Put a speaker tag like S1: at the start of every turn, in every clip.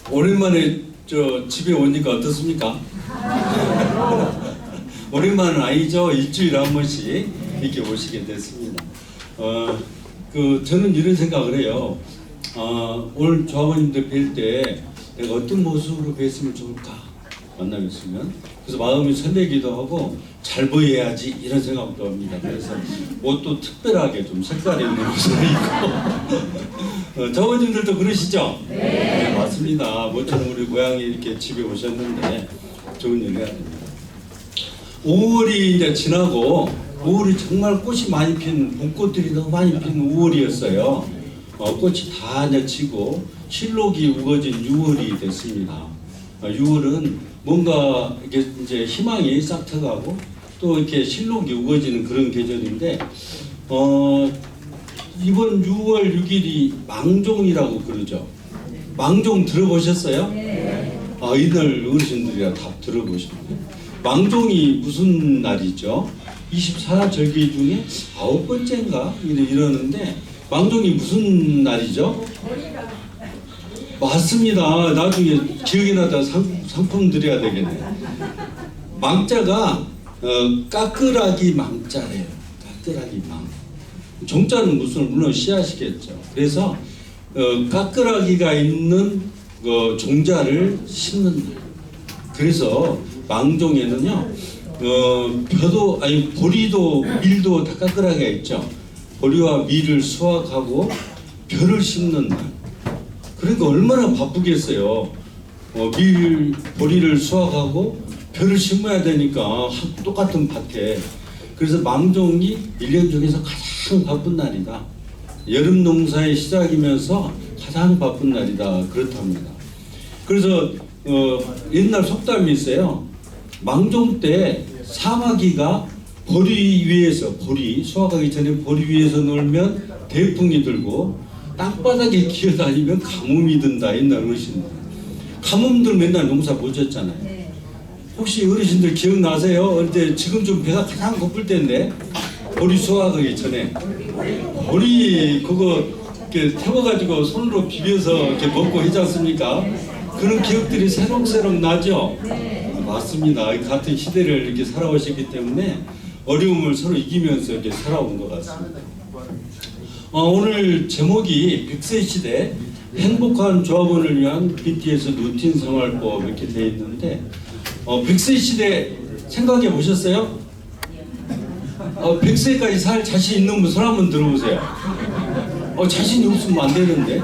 S1: 오랜만에 집에 오니까 어떻습니까? 오랜만은 아니죠. 일주일에 한 번씩 이렇게 오시게 됐습니다. 저는 이런 생각을 해요. 오늘 조합원님들 뵐 때 내가 어떤 모습으로 뵀으면 좋을까? 만나뵀으면. 그래서 마음이 설레기도 하고 잘 보여야지 이런 생각도 합니다. 그래서 옷도 특별하게 좀 색깔이 있는 옷을 입고 조합원님들도 그러시죠? 네, 맞습니다. 모처럼 우리 고향에 이렇게 집에 오셨는데 좋은 일 해야 됩니다. 5월이 이제 지나고 5월이 정말 꽃이 많이 핀 봄꽃들이 너무 많이 핀 5월이었어요. 꽃이 다 이제 지고 실록이 우거진 6월이 됐습니다. 6월은 뭔가 이게 이제 희망이 싹트가고 또 이렇게 실록이 우거지는 그런 계절인데 이번 6월 6일이 망종이라고 그러죠. 망종 들어보셨어요? 네. 이들 어르신들이라 다 들어보셨네요. 망종이 무슨 날이죠? 24절기 중에 9번째인가 이러는데 망종이 무슨 날이죠? 맞습니다. 나중에 기억이 나다 상품 드려야 되겠네. 망자가 까끄라기 망자래요. 까끄라기 망. 종자는 물론 씨앗이겠죠. 그래서 까끄라기가 있는 종자를 심는 날. 그래서 망종에는요, 보리도 밀도 다 까끄라기가 있죠. 보리와 밀을 수확하고 벼를 심는 날. 그러니까 얼마나 바쁘겠어요. 보리를 수확하고 벼를 심어야 되니까 똑같은 밭에. 그래서 망종이 1년 중에서 가장 바쁜 날이다. 여름 농사의 시작이면서 가장 바쁜 날이다. 그렇답니다. 그래서 옛날 속담이 있어요. 망종 때 사마귀가 보리 위에서 수확하기 전에 보리 위에서 놀면 대풍이 들고 땅바닥에 기어다니면 가뭄이 든다. 옛날 어르신들. 가뭄들 맨날 농사 못 졌잖아요. 혹시 어르신들 기억나세요? 어릴 때 지금 좀 배가 가장 고플 때인데 보리 수확하기 전에 보리 그거 이렇게 태워가지고 손으로 비벼서 이렇게 먹고 하지 않습니까? 그런 기억들이 새록새록 나죠? 맞습니다. 같은 시대를 이렇게 살아오셨기 때문에 어려움을 서로 이기면서 이렇게 살아온 것 같습니다. 오늘 제목이 100세 시대 행복한 조합원을 위한 BTS 루틴 생활법 이렇게 되어 있는데 100세 시대 생각해 보셨어요? 100세까지 살 자신 있는 분 손 한번 들어보세요. 자신이 없으면 안 되는데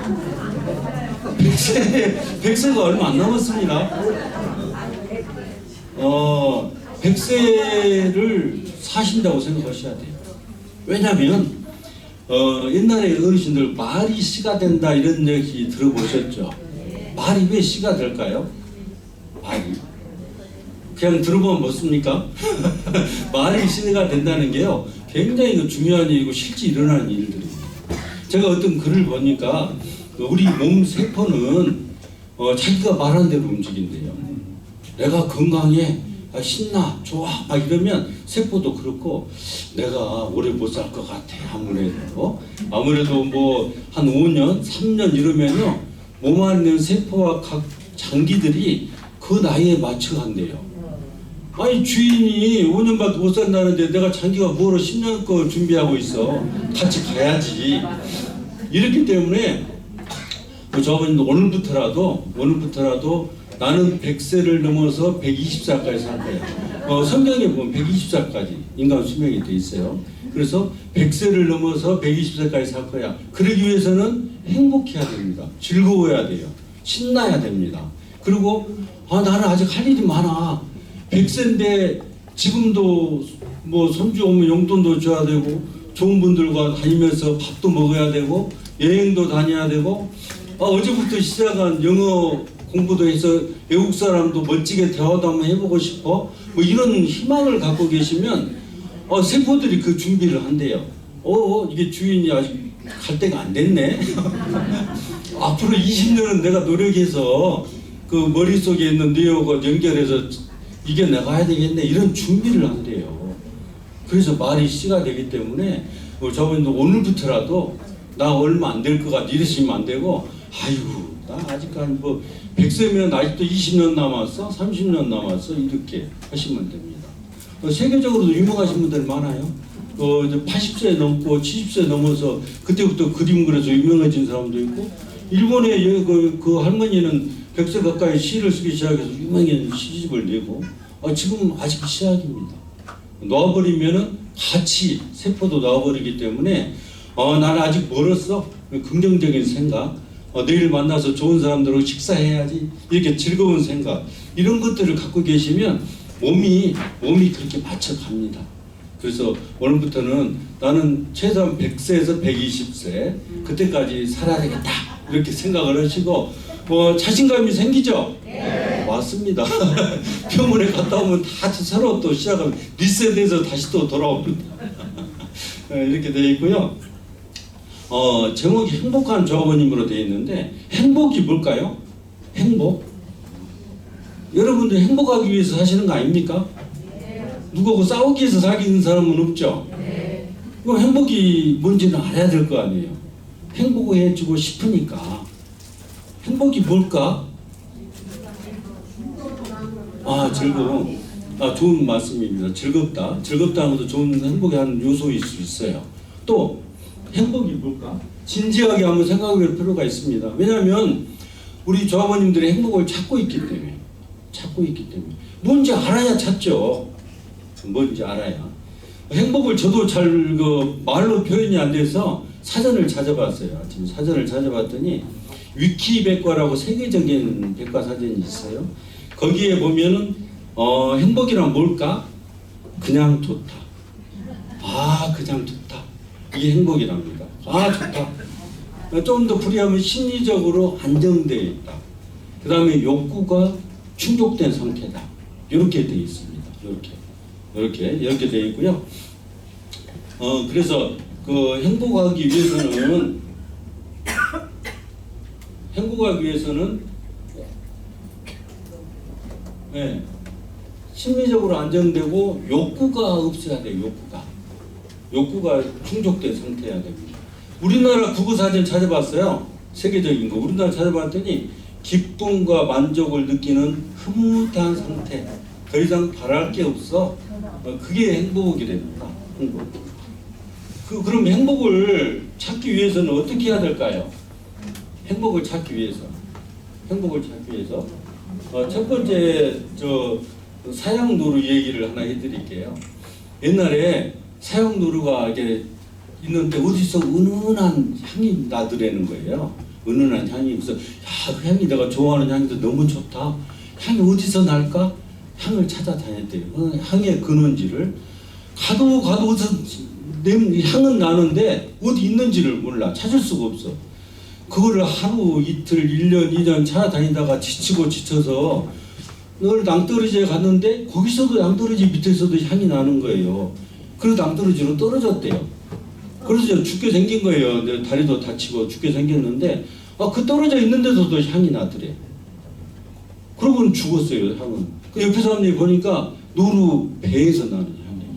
S1: 100세가 얼마 안 남았습니다. 100세를 사신다고 생각하셔야 돼요. 왜냐하면 옛날에 어르신들 말이 씨가 된다 이런 얘기 들어보셨죠? 말이 왜 씨가 될까요? 말이 그냥 들어보면 뭐습니까? 말이 씨가 된다는 게요 굉장히 중요한 일이고 실제 일어나는 일들입니다. 제가 어떤 글을 보니까 우리 몸 세포는 자기가 말한 대로 움직인대요. 내가 건강해, 신나, 좋아 이러면 세포도 그렇고 내가 오래 못 살 것 같아. 아무래도 뭐 한 5년, 3년 이러면요 몸 안에 있는 세포와 각 장기들이 그 나이에 맞춰 간대요. 아니 주인이 5년밖에 못 산다는데 내가 장기가 뭐로 10년 거 준비하고 있어. 같이 가야지. 이렇기 때문에 저는 오늘부터라도 나는 100세를 넘어서 120살까지 살 거야. 성경에 보면 120살까지 인간 수명이 돼 있어요. 그래서 100세를 넘어서 120살까지 살 거야. 그러기 위해서는 행복해야 됩니다. 즐거워야 돼요. 신나야 됩니다. 그리고 나는 아직 할 일이 많아. 100세인데 지금도 뭐 손주 오면 용돈도 줘야 되고 좋은 분들과 다니면서 밥도 먹어야 되고 여행도 다녀야 되고 어제부터 시작한 영어 공부도 해서 외국 사람도 멋지게 대화도 한번 해보고 싶어 뭐 이런 희망을 갖고 계시면 세포들이 그 준비를 한대요. 이게 주인이 아직 갈 때가 안 됐네. 앞으로 20년은 내가 노력해서 그 머릿속에 있는 뉴욕을 연결해서 이겨나가야 되겠네. 이런 준비를 한대요. 그래서 말이 씨가 되기 때문에 저분도 오늘부터라도 나 얼마 안 될 것 같아 이러시면 안 되고 아이고 됩니다. 아직 한 100세면 아직도 20년 남았어, 30년 남았어 이렇게 하시면 됩니다. 세계적으로도 유명하신 분들 많아요. 80세 넘고 70세 넘어서 그때부터 그림 그려서 유명해진 사람도 있고, 일본의 그 할머니는 100세 가까이 시를 쓰기 시작해서 유명한 시집을 내고, 지금 아직 시작입니다. 놔버리면은 같이 세포도 놔버리기 때문에 나는 아직 멀었어. 긍정적인 생각, 내일 만나서 좋은 사람들하고 식사해야지, 이렇게 즐거운 생각, 이런 것들을 갖고 계시면 몸이 그렇게 맞춰갑니다. 그래서 오늘부터는 나는 최소한 100세에서 120세 그때까지 살아야 되겠다 이렇게 생각을 하시고, 자신감이 생기죠? 네. 맞습니다. 병원에 갔다 오면 다 새로 또 시작하면 리셋해서 다시 또 돌아옵니다. 이렇게 되어 있고요. 제목이 행복한 조합원님으로 되어 있는데, 행복이 뭘까요? 행복? 여러분들 행복하기 위해서 사시는 거 아닙니까? 누구하고 싸우기 위해서 사귀는 사람은 없죠? 그럼 행복이 뭔지는 알아야 될 거 아니에요. 행복해지고 싶으니까. 행복이 뭘까? 즐거움. 좋은 말씀입니다. 즐겁다는 것도 좋은 행복의 한 요소일 수 있어요. 또 행복이 뭘까? 진지하게 한번 생각해 볼 필요가 있습니다. 왜냐하면 우리 조합원님들이 행복을 찾고 있기 때문에. 뭔지 알아야 찾죠. 뭔지 알아야. 행복을 저도 잘 말로 표현이 안 돼서 사전을 찾아봤어요. 지금 사전을 찾아봤더니 위키백과라고 세계적인 백과사전이 있어요. 거기에 보면은 행복이란 뭘까? 그냥 좋다. 그냥 좋다. 이게 행복이랍니다. 좋다. 좀 더 풀이하면 심리적으로 안정되어 있다. 그 다음에 욕구가 충족된 상태다. 이렇게 되어 있습니다. 이렇게 되어 있고요. 그래서 행복하기 위해서는 심리적으로 안정되고 욕구가 없어야 돼요. 욕구가 충족된 상태여야 됩니다. 우리나라 국어사전 찾아봤어요. 세계적인 거. 우리나라 찾아봤더니 기쁨과 만족을 느끼는 흐뭇한 상태. 더 이상 바랄 게 없어. 그게 행복이 됩니다. 그럼 행복을 찾기 위해서는 어떻게 해야 될까요? 행복을 찾기 위해서 첫 번째 사양노루 얘기를 하나 해드릴게요. 옛날에 사양노루가 이게 있는데 어디서 은은한 향이 나더라는 거예요. 은은한 향이. 그래서 그 향이 내가 좋아하는 향인데 너무 좋다. 향이 어디서 날까? 향을 찾아다녔대요. 향의 근원지를 가도 어디서 향은 나는데 어디 있는지를 몰라. 찾을 수가 없어. 그거를 하루 이틀 1년 2년 찾아다니다가 지쳐서 늘 낭떠러지에 갔는데 거기서도 낭떠러지 밑에서도 향이 나는 거예요. 그래서 낭떠러지로 떨어졌대요. 그래서 죽게 생긴 거예요. 내 다리도 다치고 죽게 생겼는데 그 떨어져 있는 데서도 향이 나더래. 그러고는 죽었어요. 향은. 그 옆에 사람들이 보니까 노루 배에서 나는 향이에요.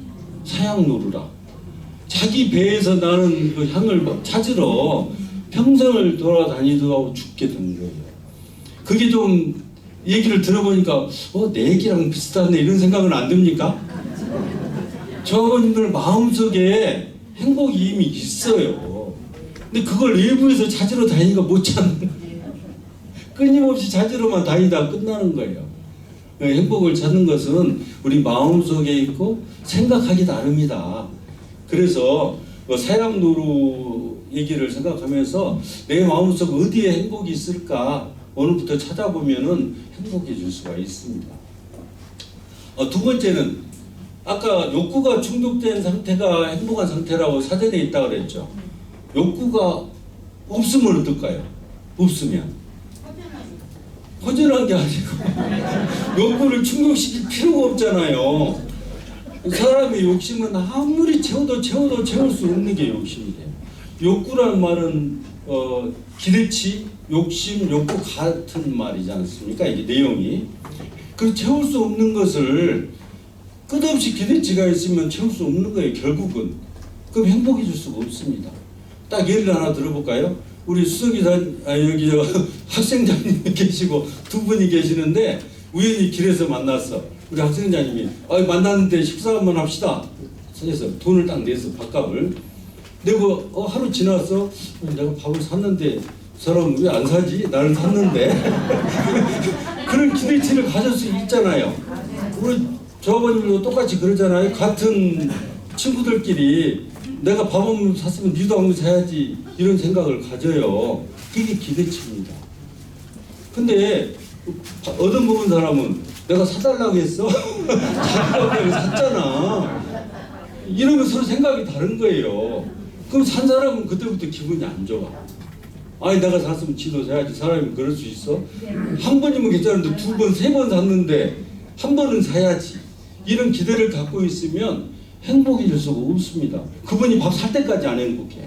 S1: 사양노루라. 자기 배에서 나는 그 향을 찾으러 평생을 돌아다니다가 죽게 된 거예요. 그게 좀 얘기를 들어보니까 내 얘기랑 비슷하네 이런 생각은 안 듭니까? 저분들 마음속에 행복이 이미 있어요. 근데 그걸 외부에서 찾으러 다니니까 못 찾는 거예요. 끊임없이 찾으러만 다니다 끝나는 거예요. 행복을 찾는 것은 우리 마음속에 있고 생각하기 나름이다. 그래서 사양노루 얘기를 생각하면서 내 마음속 어디에 행복이 있을까 오늘부터 찾아보면은 행복해질 수가 있습니다. 두 번째는 아까 욕구가 충족된 상태가 행복한 상태라고 사전에 있다고 그랬죠. 욕구가 없으면 어떨까요? 없으면 허전한 게 아니고 욕구를 충족시킬 필요가 없잖아요. 사람의 욕심은 아무리 채워도 채울 수 없는 게 욕심이에요. 욕구라는 말은 기대치, 욕심, 욕구 같은 말이지 않습니까? 이게 내용이. 그 채울 수 없는 것을 끝없이 기대치가 있으면 채울 수 없는 거예요. 결국은. 그럼 행복해질 수가 없습니다. 딱 예를 하나 들어볼까요? 우리 수석이사님, 여기 학생장님이 계시고 두 분이 계시는데 우연히 길에서 만났어. 우리 학생장님이 만났는데 식사 한번 합시다. 그래서 돈을 딱 내서 밥값을 내고 하루 지나서 내가 밥을 샀는데 사람 왜 안 사지? 나는 샀는데 그런 기대치를 가질 수 있잖아요. 우리 조합원님도 똑같이 그러잖아요. 같은 친구들끼리 내가 밥 한 번 샀으면 니도 한 번 사야지 이런 생각을 가져요. 그게 기대치입니다. 근데 얻어먹은 사람은 내가 사달라고 했어? 자기가 샀잖아. 이러면 서로 생각이 다른 거예요. 그럼 산 사람은 그때부터 기분이 안 좋아. 아니 내가 샀으면 지도 사야지. 사람이 그럴 수 있어? 한 번이면 괜찮은데 두 번, 세 번 샀는데 한 번은 사야지. 이런 기대를 갖고 있으면 행복해질 수가 없습니다. 그분이 밥 살 때까지 안 행복해.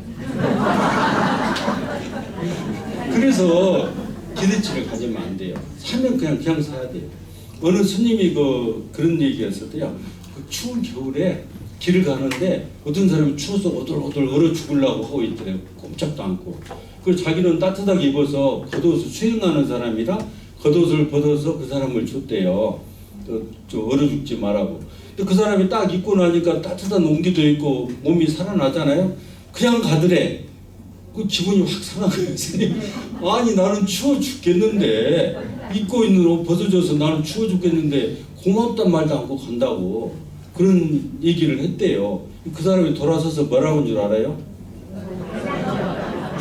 S1: 그래서 기대치를 가지면 안 돼요. 사면 그냥 사야 돼요. 어느 스님이 그런 얘기했었대요. 그 추운 겨울에 길을 가는데 어떤 사람이 추워서 오돌오돌 얼어 죽으려고 하고 있더래요. 꼼짝도 않고. 그래서 자기는 따뜻하게 입어서 겉옷을 수영하는 사람이라 겉옷을 벗어서 그 사람을 줬대요. 얼어 죽지 말라고. 근데 그 사람이 딱 입고 나니까 따뜻한 온기도 있고 몸이 살아나잖아요. 그냥 가더래. 그 기분이 확 상한 거예요. 아니 나는 추워 죽겠는데 입고 있는 옷 벗어줘서 나는 추워 죽겠는데 고맙단 말도 않고 간다고 그런 얘기를 했대요. 그 사람이 돌아서서 뭐라고 한 줄 알아요?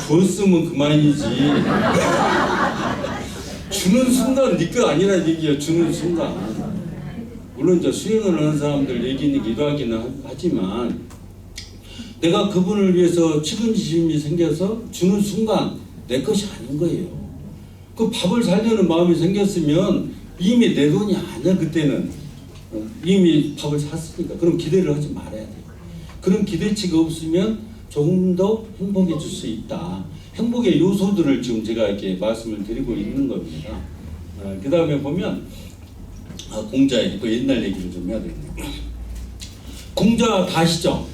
S1: 줬으면 그만이지. 주는 순간 네 거 아니라 얘기야. 주는 순간. 물론 이제 수행을 하는 사람들 얘기는 기도하기는 하지만 내가 그분을 위해서 측은지심이 생겨서 주는 순간 내 것이 아닌 거예요. 그 밥을 살려는 마음이 생겼으면 이미 내 돈이 아니야. 그때는 이미 밥을 샀으니까. 그럼 기대를 하지 말아야 돼요. 그런 기대치가 없으면 조금 더 행복해질 수 있다. 행복의 요소들을 지금 제가 이렇게 말씀을 드리고 있는 겁니다. 그 다음에 보면 공자 얘기, 그 옛날 얘기를 좀 해야 되겠네요. 공자 다 아시죠?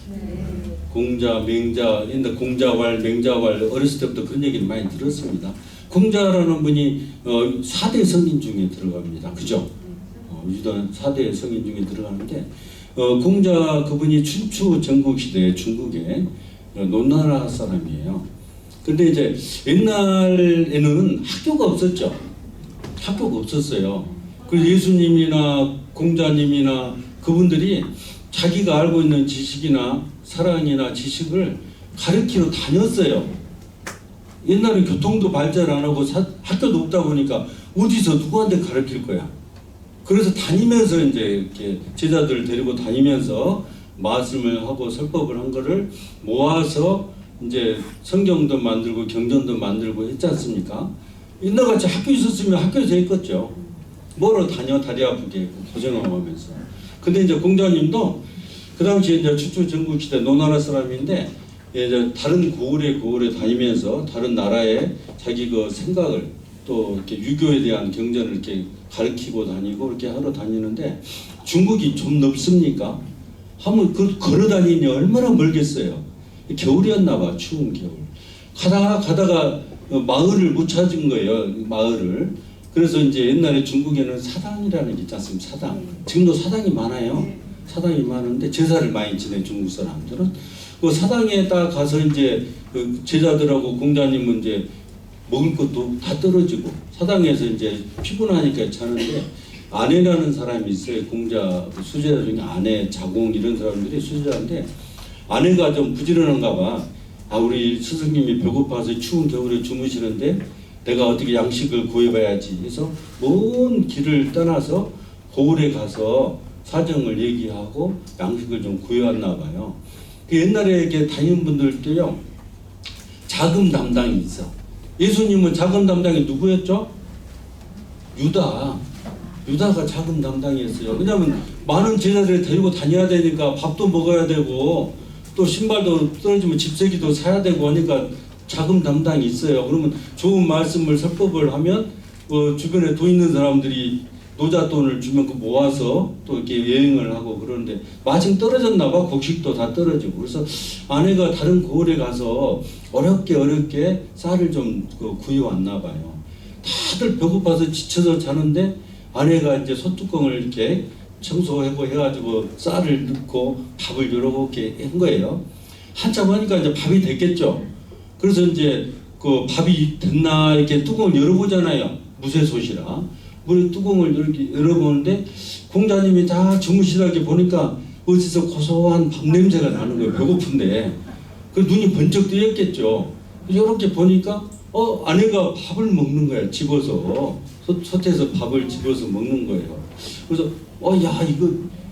S1: 공자, 맹자, 옛날 공자왈, 맹자왈 어렸을 때부터 그런 얘기를 많이 들었습니다. 공자라는 분이 4대 성인 중에 들어갑니다. 그죠? 유단 4대 성인 중에 들어가는데 공자 그분이 춘추 전국시대 중국의 논나라 사람이에요. 근데 이제 옛날에는 학교가 없었죠. 학교가 없었어요. 그래서 예수님이나 공자님이나 그분들이 자기가 알고 있는 지식이나 사랑이나 지식을 가르치러 다녔어요. 옛날에 교통도 발달 안 하고 학교도 없다 보니까 어디서 누구한테 가르칠 거야. 그래서 다니면서 이제 이렇게 제자들 데리고 다니면서 말씀을 하고 설법을 한 거를 모아서 이제 성경도 만들고 경전도 만들고 했지 않습니까? 옛날같이 학교 있었으면 학교에서 했겠죠. 뭐로 다녀 다리 아프게 고생하고 하면서. 근데 이제 공자님도 그 당시에 이제 춘추 전국시대 논나라 사람인데 이제 다른 고을에 다니면서 다른 나라의 자기 그 생각을 또 이렇게 유교에 대한 경전을 이렇게 가르치고 다니고 이렇게 하러 다니는데 중국이 좀 넓습니까? 한번 걸어 다니니 얼마나 멀겠어요. 겨울이었나 봐. 추운 겨울. 가다가 마을을 못 찾은 거예요. 마을을. 그래서 이제 옛날에 중국에는 사당이라는 게 있지 않습니까? 사당. 지금도 사당이 많아요. 사당이 많은데 제사를 많이 지내 중국 사람들은. 그 사당에 딱 가서 이제 그 제자들하고 공자님은 이제 먹을 것도 다 떨어지고 사당에서 이제 피곤하니까 자는데 아내라는 사람이 있어요. 공자 수제자 중에 아내, 자공 이런 사람들이 수제자인데 아내가 좀 부지런한가 봐. 우리 스승님이 배고파서 추운 겨울에 주무시는데 내가 어떻게 양식을 구해봐야지 해서 먼 길을 떠나서 고을에 가서 사정을 얘기하고 양식을 좀 구해왔나 봐요. 그 옛날에 이렇게 다니는 분들도요 자금 담당이 있어. 예수님은 자금 담당이 누구였죠? 유다가 자금 담당이었어요. 왜냐하면 많은 제자들을 데리고 다녀야 되니까 밥도 먹어야 되고 또 신발도 떨어지면 집세기도 사야 되고 하니까 자금 담당이 있어요. 그러면 좋은 말씀을 설법을 하면 주변에 돈 있는 사람들이 노잣돈을 주면 그 모아서 또 이렇게 여행을 하고 그러는데 마침 떨어졌나 봐. 곡식도 다 떨어지고. 그래서 아내가 다른 고을에 가서 어렵게 쌀을 좀 구해왔나 봐요. 다들 배고파서 지쳐서 자는데 아내가 이제 소뚜껑을 이렇게 청소하고 해가지고 쌀을 넣고 밥을 이렇게 한 거예요. 한참 하니까 이제 밥이 됐겠죠. 그래서 이제 그 밥이 됐나 이렇게 뚜껑을 열어보잖아요. 무쇠솥이라. 물에 뚜껑을 이렇게 열어보는데 공자님이 다 주무시다게 보니까 어디서 고소한 밥 냄새가 나는 거예요. 배고픈데. 그 눈이 번쩍 뜨였겠죠. 이렇게 보니까 아내가 밥을 먹는 거야. 집어서 솥에서 밥을 집어서 먹는 거예요. 그래서 야 이거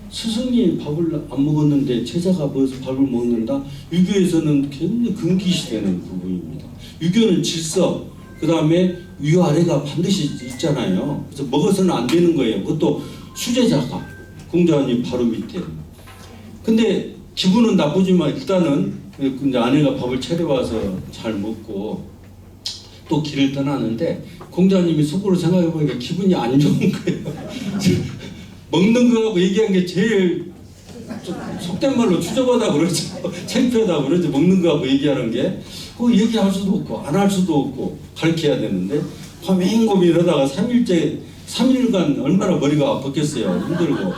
S1: 스승이 밥을 안 먹었는데 제자가 벌써 밥을 먹는다. 유교에서는 굉장히 금기시되는 부분입니다. 유교는 질서, 그 다음에 위아래가 반드시 있잖아요. 그래서 먹어서는 안 되는 거예요. 그것도 수제자가 공자님 바로 밑에. 근데 기분은 나쁘지만 일단은 근데 아내가 밥을 차려와서 잘 먹고 또 길을 떠나는데 공자님이 속으로 생각해보니까 기분이 안 좋은 거예요. 먹는 거하고 얘기한 게 제일 속된 말로 추접하다 그러죠. 창피하다 그러죠. 먹는 거하고 얘기하는 게. 얘기할 수도 없고 안 할 수도 없고 가르쳐야 되는데 고민 이러다가 3일간 얼마나 머리가 아팠겠어요. 힘들고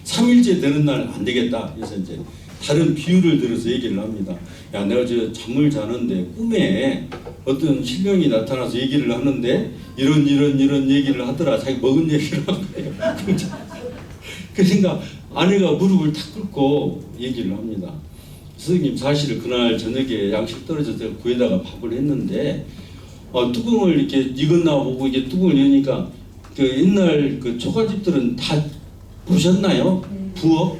S1: 3일째 되는 날 안 되겠다. 그래서 이제 다른 비유를 들어서 얘기를 합니다. 야 내가 저 잠을 자는데 꿈에 어떤 신령이 나타나서 얘기를 하는데 이런 얘기를 하더라. 자기 먹은 얘기를 한 거예요. 그러니까 아내가 무릎을 탁 꿇고 얘기를 합니다. 스승님 사실 그날 저녁에 양식 떨어져서 구에다가 밥을 했는데 뚜껑을 이렇게 익었나 보고 이게 뚜껑을 여니까 그 옛날 그 초가집들은 다 보셨나요? 부엌?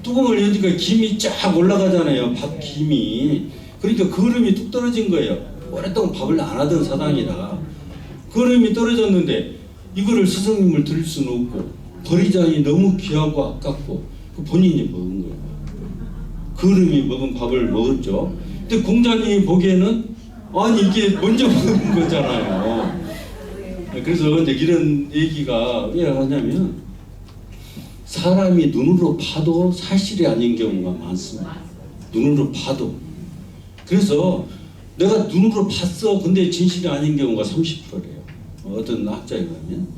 S1: 뚜껑을 여니까 김이 쫙 올라가잖아요. 밥 김이. 그러니까 그 얼음이 뚝 떨어진 거예요. 오랫동안 밥을 안 하던 사당이라 그 얼음이 떨어졌는데 이거를 스승님을 드릴 수는 없고 버리자니 너무 귀하고 아깝고 본인이 먹은 거예요. 그름이 먹은 밥을 먹었죠. 근데 공자님이 보기에는 아니 이게 먼저 먹은 거잖아요. 그래서 이제 이런 얘기가 왜 하냐면 사람이 눈으로 봐도 사실이 아닌 경우가 많습니다. 눈으로 봐도. 그래서 내가 눈으로 봤어. 근데 진실이 아닌 경우가 30%래요. 어떤 학자에 가면.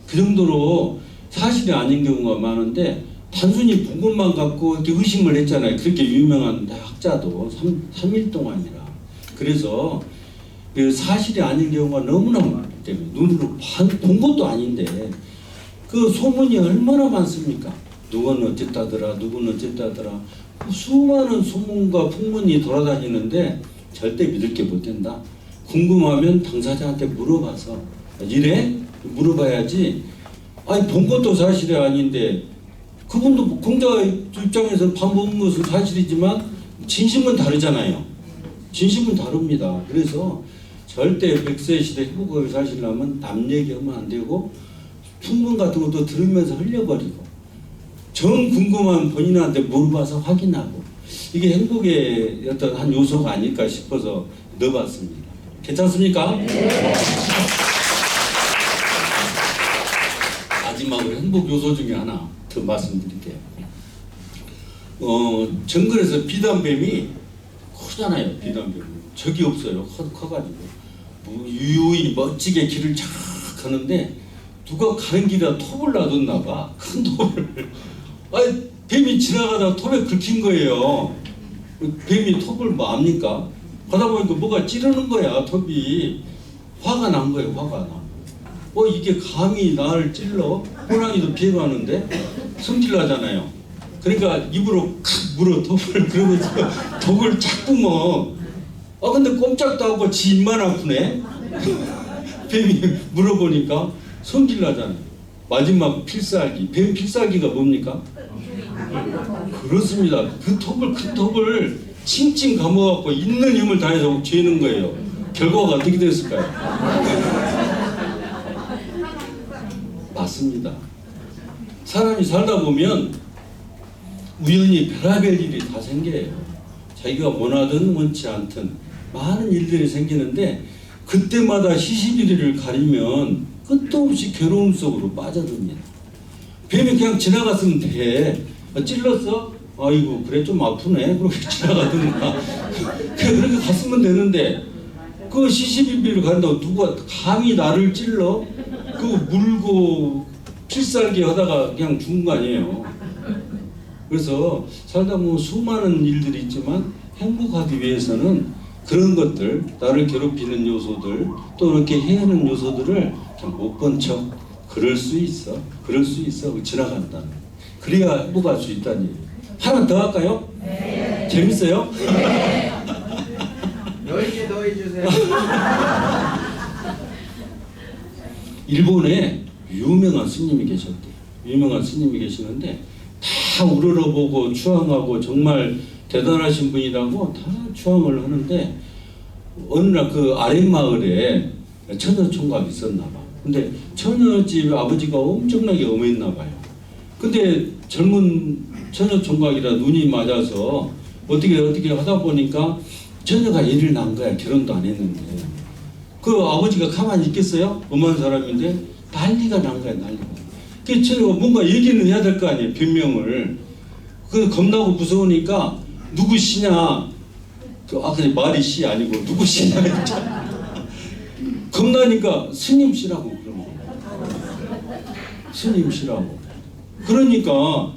S1: 그 정도로 사실이 아닌 경우가 많은데 단순히 본 것만 갖고 이렇게 의심을 했잖아요. 그렇게 유명한 학자도 3일 동안이라. 그래서 그 사실이 아닌 경우가 너무나 많기 때문에 눈으로 본 것도 아닌데 그 소문이 얼마나 많습니까? 누구는 어쨌다더라, 누구는 어쨌다더라. 수많은 소문과 풍문이 돌아다니는데 절대 믿을 게 못 된다. 궁금하면 당사자한테 물어봐서 이래? 물어봐야지. 아니 본 것도 사실이 아닌데 그분도 공자 입장에서 밥 먹은 것은 사실이지만 진심은 다르잖아요. 진심은 다릅니다. 그래서 절대 100세 시대 회복을 사시려면 남 얘기하면 안 되고 풍문 같은 것도 들으면서 흘려버리고 정 궁금한 본인한테 물어봐서 확인하고 이게 행복의 어떤 한 요소가 아닐까 싶어서 넣어봤습니다. 괜찮습니까? 네. 마지막으로 행복 요소 중에 하나 더 말씀드릴게요. 정글에서 비단뱀이 크잖아요. 비단뱀이 적이 없어요. 커가지고 유유히 멋지게 길을 쫙 가는데 누가 가는 길에 톱을 놔뒀나 봐. 큰 톱을. 아니 뱀이 지나가다가 톱에 긁힌 거예요. 뱀이 톱을 뭐 압니까? 가다 보니까 뭐가 찌르는 거야. 톱이. 화가 난 거예요. 화가 나. 이게 감히 나를 찔러? 호랑이도 피해가는데 성질 나잖아요. 그러니까 입으로 칵 물어 톱을. 그러면서 톱을 착 뿜어. 근데 꼼짝도 하고 지 입만 아프네. 뱀이 물어보니까 성질 나잖아요. 마지막 필살기. 뱀 필살기가 뭡니까? 그렇습니다. 그 톱을 큰 톱을 칭칭 감아갖고 있는 힘을 다해서 죄는 거예요. 결과가 어떻게 됐을까요? 맞습니다. 사람이 살다 보면 우연히 별의별 일이 다 생겨요. 자기가 원하든 원치 않든 많은 일들이 생기는데 그때마다 시시비비를 가리면 끝도 없이 괴로움 속으로 빠져듭니다. 뱀이 그냥 지나갔으면 돼. 찔렀어? 아이고 그래 좀 아프네. 그렇게 지나가든가. 그렇게 갔으면 되는데 그 시시비비를 간다고 누가 감히 나를 찔러? 그거 물고 필살기 하다가 그냥 죽은 거 아니에요. 그래서 살다 보면 수많은 일들이 있지만 행복하기 위해서는 그런 것들, 나를 괴롭히는 요소들, 또 이렇게 해하는 요소들을 그냥 못 본 척, 그럴 수 있어, 지나간다. 그래야 행복할 수 있다니. 하나 더 할까요? 네. 재밌어요?
S2: 네. 너에게 더 해주세요.
S1: 일본에 유명한 스님이 계셨대요. 유명한 스님이 계시는데 다 우러러보고 추앙하고 정말 대단하신 분이라고 다 추앙을 하는데 어느 날 그 아랫마을에 처녀총각이 있었나 봐. 근데 처녀집 아버지가 엄청나게 엄했나 봐요. 근데 젊은 처녀총각이라 눈이 맞아서 어떻게 하다 보니까 처녀가 애를 낳은 거야. 결혼도 안 했는데. 그 아버지가 가만히 있겠어요? 엄한 사람인데 난리가 난 거야. 난리가. 그 처녀가 뭔가 얘기는 해야 될 거 아니에요. 변명을. 그 겁나고 무서우니까 누구시냐? 근데 말이 시 아니고 누구시냐? 겁나니까 스님씨라고 그런 거. 스님씨라고. 그러니까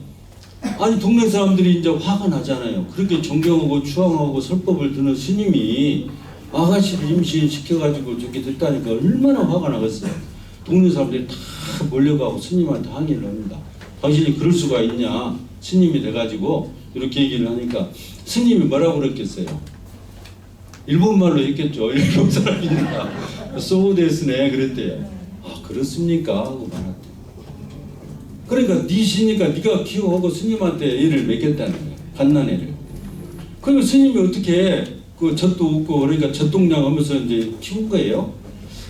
S1: 아니 동네 사람들이 이제 화가 나잖아요. 그렇게 존경하고 추앙하고 설법을 듣는 스님이 아가씨를 임신시켜가지고 저렇게 됐다니까 얼마나 화가 나겠어요. 동네 사람들이 다 몰려가고 스님한테 항의를 합니다. 당신이 그럴 수가 있냐? 스님이 돼가지고 이렇게 얘기를 하니까 스님이 뭐라고 그랬겠어요? 일본말로 했겠죠. 일본 사람이니까 소우데스네 그랬대요. 아 그렇습니까? 하고 말았대. 그러니까 네 시니까 네가 키워하고 스님한테 애를 맡겼다는 거야. 갓난애를. 그리고 스님이 어떻게 그 젖도 웃고 그러니까 젖동량 하면서 이제 키운 거예요.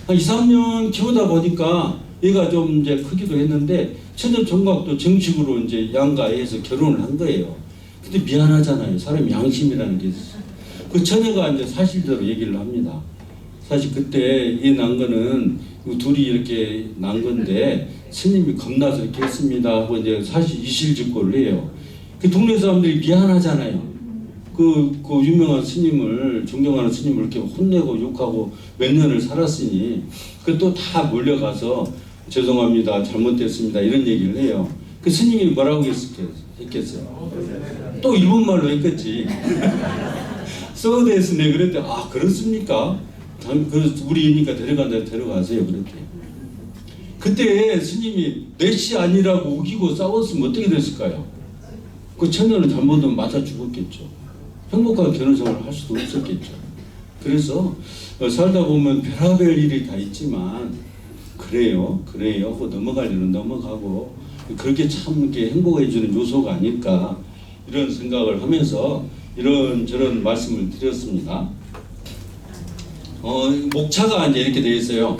S1: 한 2, 3년 키우다 보니까 얘가 좀 이제 크기도 했는데 처녀총각도 정식으로 이제 양가해서 결혼을 한 거예요. 근데 미안하잖아요. 사람이 양심이라는 게 있어요. 그 처녀가 이제 사실대로 얘기를 합니다. 사실 그때 얘 난 거는 둘이 이렇게 난 건데 스님이 겁나서 이렇게 했습니다 하고 이제 사실 이실직고를 해요. 그 동네 사람들이 미안하잖아요. 그 유명한 스님을 존경하는 스님을 이렇게 혼내고 욕하고 몇 년을 살았으니 그 또 다 몰려가서 죄송합니다 잘못됐습니다 이런 얘기를 해요. 그 스님이 뭐라고 했겠어요? 또 일본말로 했겠지. 소데스네 그랬대. 아 그렇습니까? 우리니까 데려가세요 그랬대. 그때 스님이 내씨 아니라고 우기고 싸웠으면 어떻게 됐을까요? 그 처녀는 잘못하면 맞아 죽었겠죠. 행복한 결혼생활을 할 수도 없었겠죠. 그래서 살다 보면 별의별 일이 다 있지만 그래요 하고 넘어갈 일은 넘어가고 그렇게 참 이렇게 행복해지는 요소가 아닐까 이런 생각을 하면서 이런저런 말씀을 드렸습니다. 목차가 이제 이렇게 되어 있어요.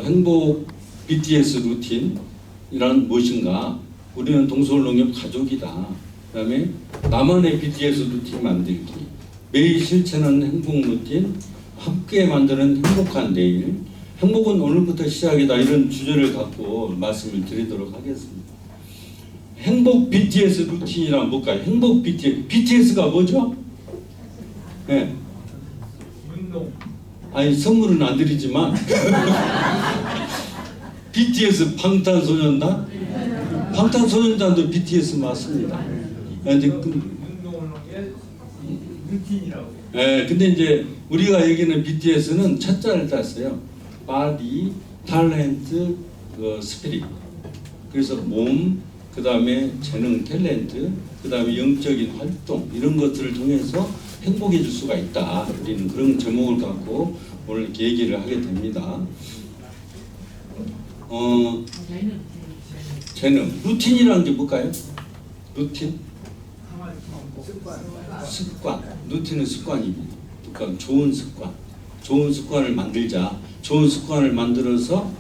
S1: 행복 BTS 루틴이란 무엇인가? 우리는 동서울농협 가족이다. 그 다음에 나만의 BTS 루틴 만들기, 매일 실천하는 행복 루틴, 함께 만드는 행복한 내일, 행복은 오늘부터 시작이다. 이런 주제를 갖고 말씀을 드리도록 하겠습니다. 행복 BTS 루틴이란 뭘까요? 행복 BTS가 뭐죠? 네.
S2: 운동.
S1: 아니 선물은 안 드리지만 BTS 방탄소년단? 방탄소년단도 BTS 맞습니다. 근데
S2: 운동을 하는 게 루틴이라고.
S1: 네, 근데 이제 우리가 얘기하는 BTS는 첫자를 땄어요. 바디, 탤런트, 스피릿. 그래서 몸, 그 다음에 재능, 탤런트, 그 다음에 영적인 활동 이런 것들을 통해서 행복해질 수가 있다. 우리는 그런 제목을 갖고 오늘 이렇게 얘기를 하게 됩니다. 재능, 루틴이라는 게 뭘까요? 루틴? 습관. 루틴은 습관입니다. 그러니까 좋은 습관을 만들자. 좋은 습관을 만들어서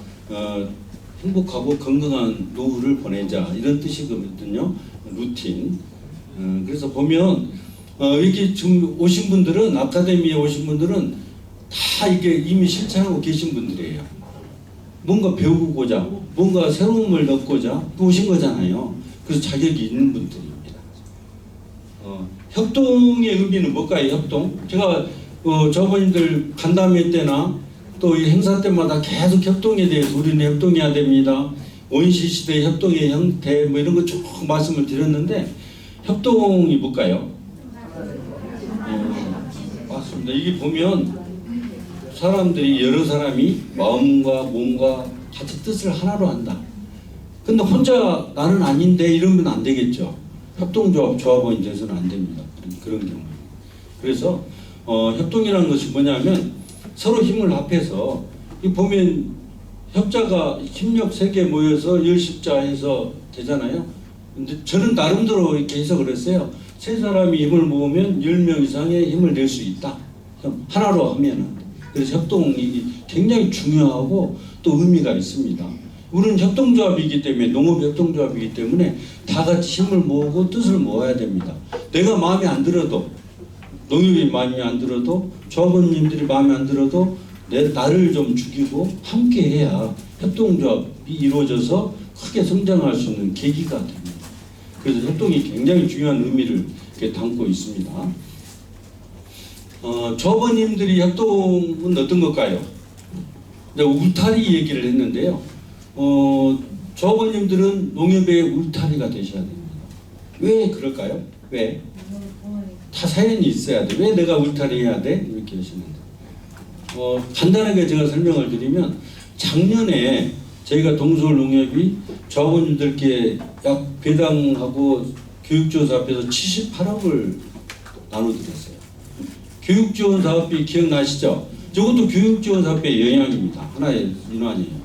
S1: 행복하고 건강한 노후를 보내자 이런 뜻이거든요. 루틴. 그래서 보면 여기 지금 오신 분들은 아카데미에 오신 분들은 다 이게 이미 실천하고 계신 분들이에요. 뭔가 배우고자 뭔가 새로움을 넣고자 오신 거잖아요. 그래서 자격이 있는 분들입니다. 협동의 의미는 뭘까요? 협동? 제가 저분들 간담회 때나 또 이 행사 때마다 계속 협동에 대해서 우리는 협동해야 됩니다. 원시 시대 협동의 형태 뭐 이런 거 쭉 말씀을 드렸는데 협동이 뭘까요? 맞습니다. 이게 보면 사람들이 여러 사람이 마음과 몸과 같이 뜻을 하나로 한다. 근데 혼자 나는 아닌데 이러면 안 되겠죠. 조합원이 돼서는 안 됩니다. 그런 경우. 그래서 협동이라는 것이 뭐냐면 서로 힘을 합해서 이 보면 협자가 힘력 3개 모여서 10십자 해서 되잖아요. 근데 저는 나름대로 이렇게 해석을 했어요. 3사람이 힘을 모으면 10명 이상의 힘을 낼 수 있다. 하나로 하면은. 그래서 협동이 굉장히 중요하고 또 의미가 있습니다. 우리는 협동조합이기 때문에 농업협동조합이기 때문에 다 같이 힘을 모으고 뜻을 모아야 됩니다. 내가 마음에 안 들어도 농협이 마음에 안 들어도 조합원님들이 마음에 안 들어도 나를 좀 죽이고 함께 해야 협동조합이 이루어져서 크게 성장할 수 있는 계기가 됩니다. 그래서 협동이 굉장히 중요한 의미를 담고 있습니다. 조합원님들이 협동은 어떤 걸까요? 울타리 얘기를 했는데요. 조합원님들은 농협의 울타리가 되셔야 됩니다. 왜 그럴까요? 왜? 다 사연이 있어야 돼. 왜 내가 울타리 해야 돼? 이렇게 하시는데. 간단하게 제가 설명을 드리면 작년에 저희가 동서울 농협이 조합원님들께 약 배당하고 교육지원 앞에서 78억을 나눠드렸어요. 교육지원 사업비 기억나시죠? 저것도 교육지원 사업비의 영향입니다. 하나의 인환이에요.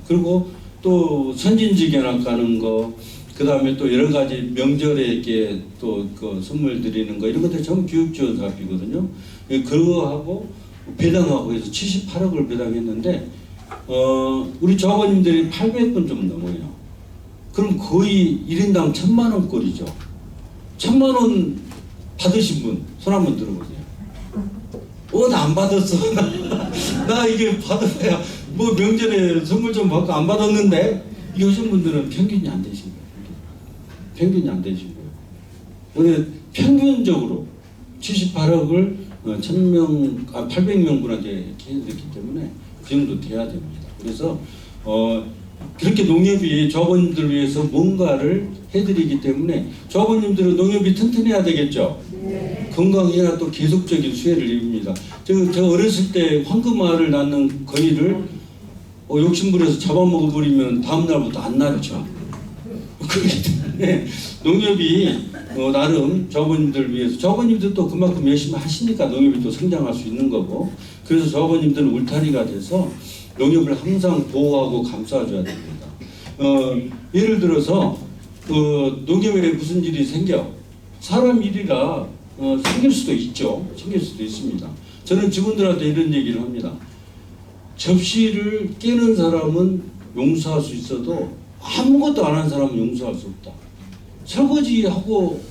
S1: 그리고 또 선진지 견학 가는 거, 그 다음에 또 여러 가지 명절에 이렇게 또 그 선물 드리는 거 이런 것들 전부 교육지원 사업이거든요. 그거하고 배당하고 해서 78억을 배당했는데 우리 조합원님들이 800분 좀 넘어요. 그럼 거의 1인당 1,000만 원 꼴이죠. 1,000만 원 받으신 분 손 한번 들어보세요. 나 안 받았어. 나 이게 받아야 뭐 명절에 선물 좀 받고 안 받았는데 이게 하신 분들은 평균이 안 되신 거예요. 평균이 안 되신 거예요. 근데 평균적으로 78억을 800명 분한테 이렇게 해드렸기 때문에 그 정도 돼야 됩니다. 그래서 그렇게 농협이 조합원님들을 위해서 뭔가를 해드리기 때문에 조합원님들은 농협이 튼튼해야 되겠죠. 네. 건강해야 또 계속적인 수혜를 입니다. 저 어렸을 때 황금알을 낳는 거위를 욕심부려서 잡아먹어버리면 다음 날부터 안 낳죠. 그렇기 때문에 농협이 나름 조합원님들을 위해서 조합원님들도 그만큼 열심히 하시니까 농협이 또 성장할 수 있는 거고, 그래서 조합원님들은 울타리가 돼서 농협을 항상 보호하고 감싸줘야 됩니다. 예를 들어서 농협에 무슨 일이 생겨 사람 일이라 생길 수도 있죠. 생길 수도 있습니다. 저는 직원들한테 이런 얘기를 합니다. 접시를 깨는 사람은 용서할 수 있어도 아무것도 안 하는 사람은 용서할 수 없다. 설거지하고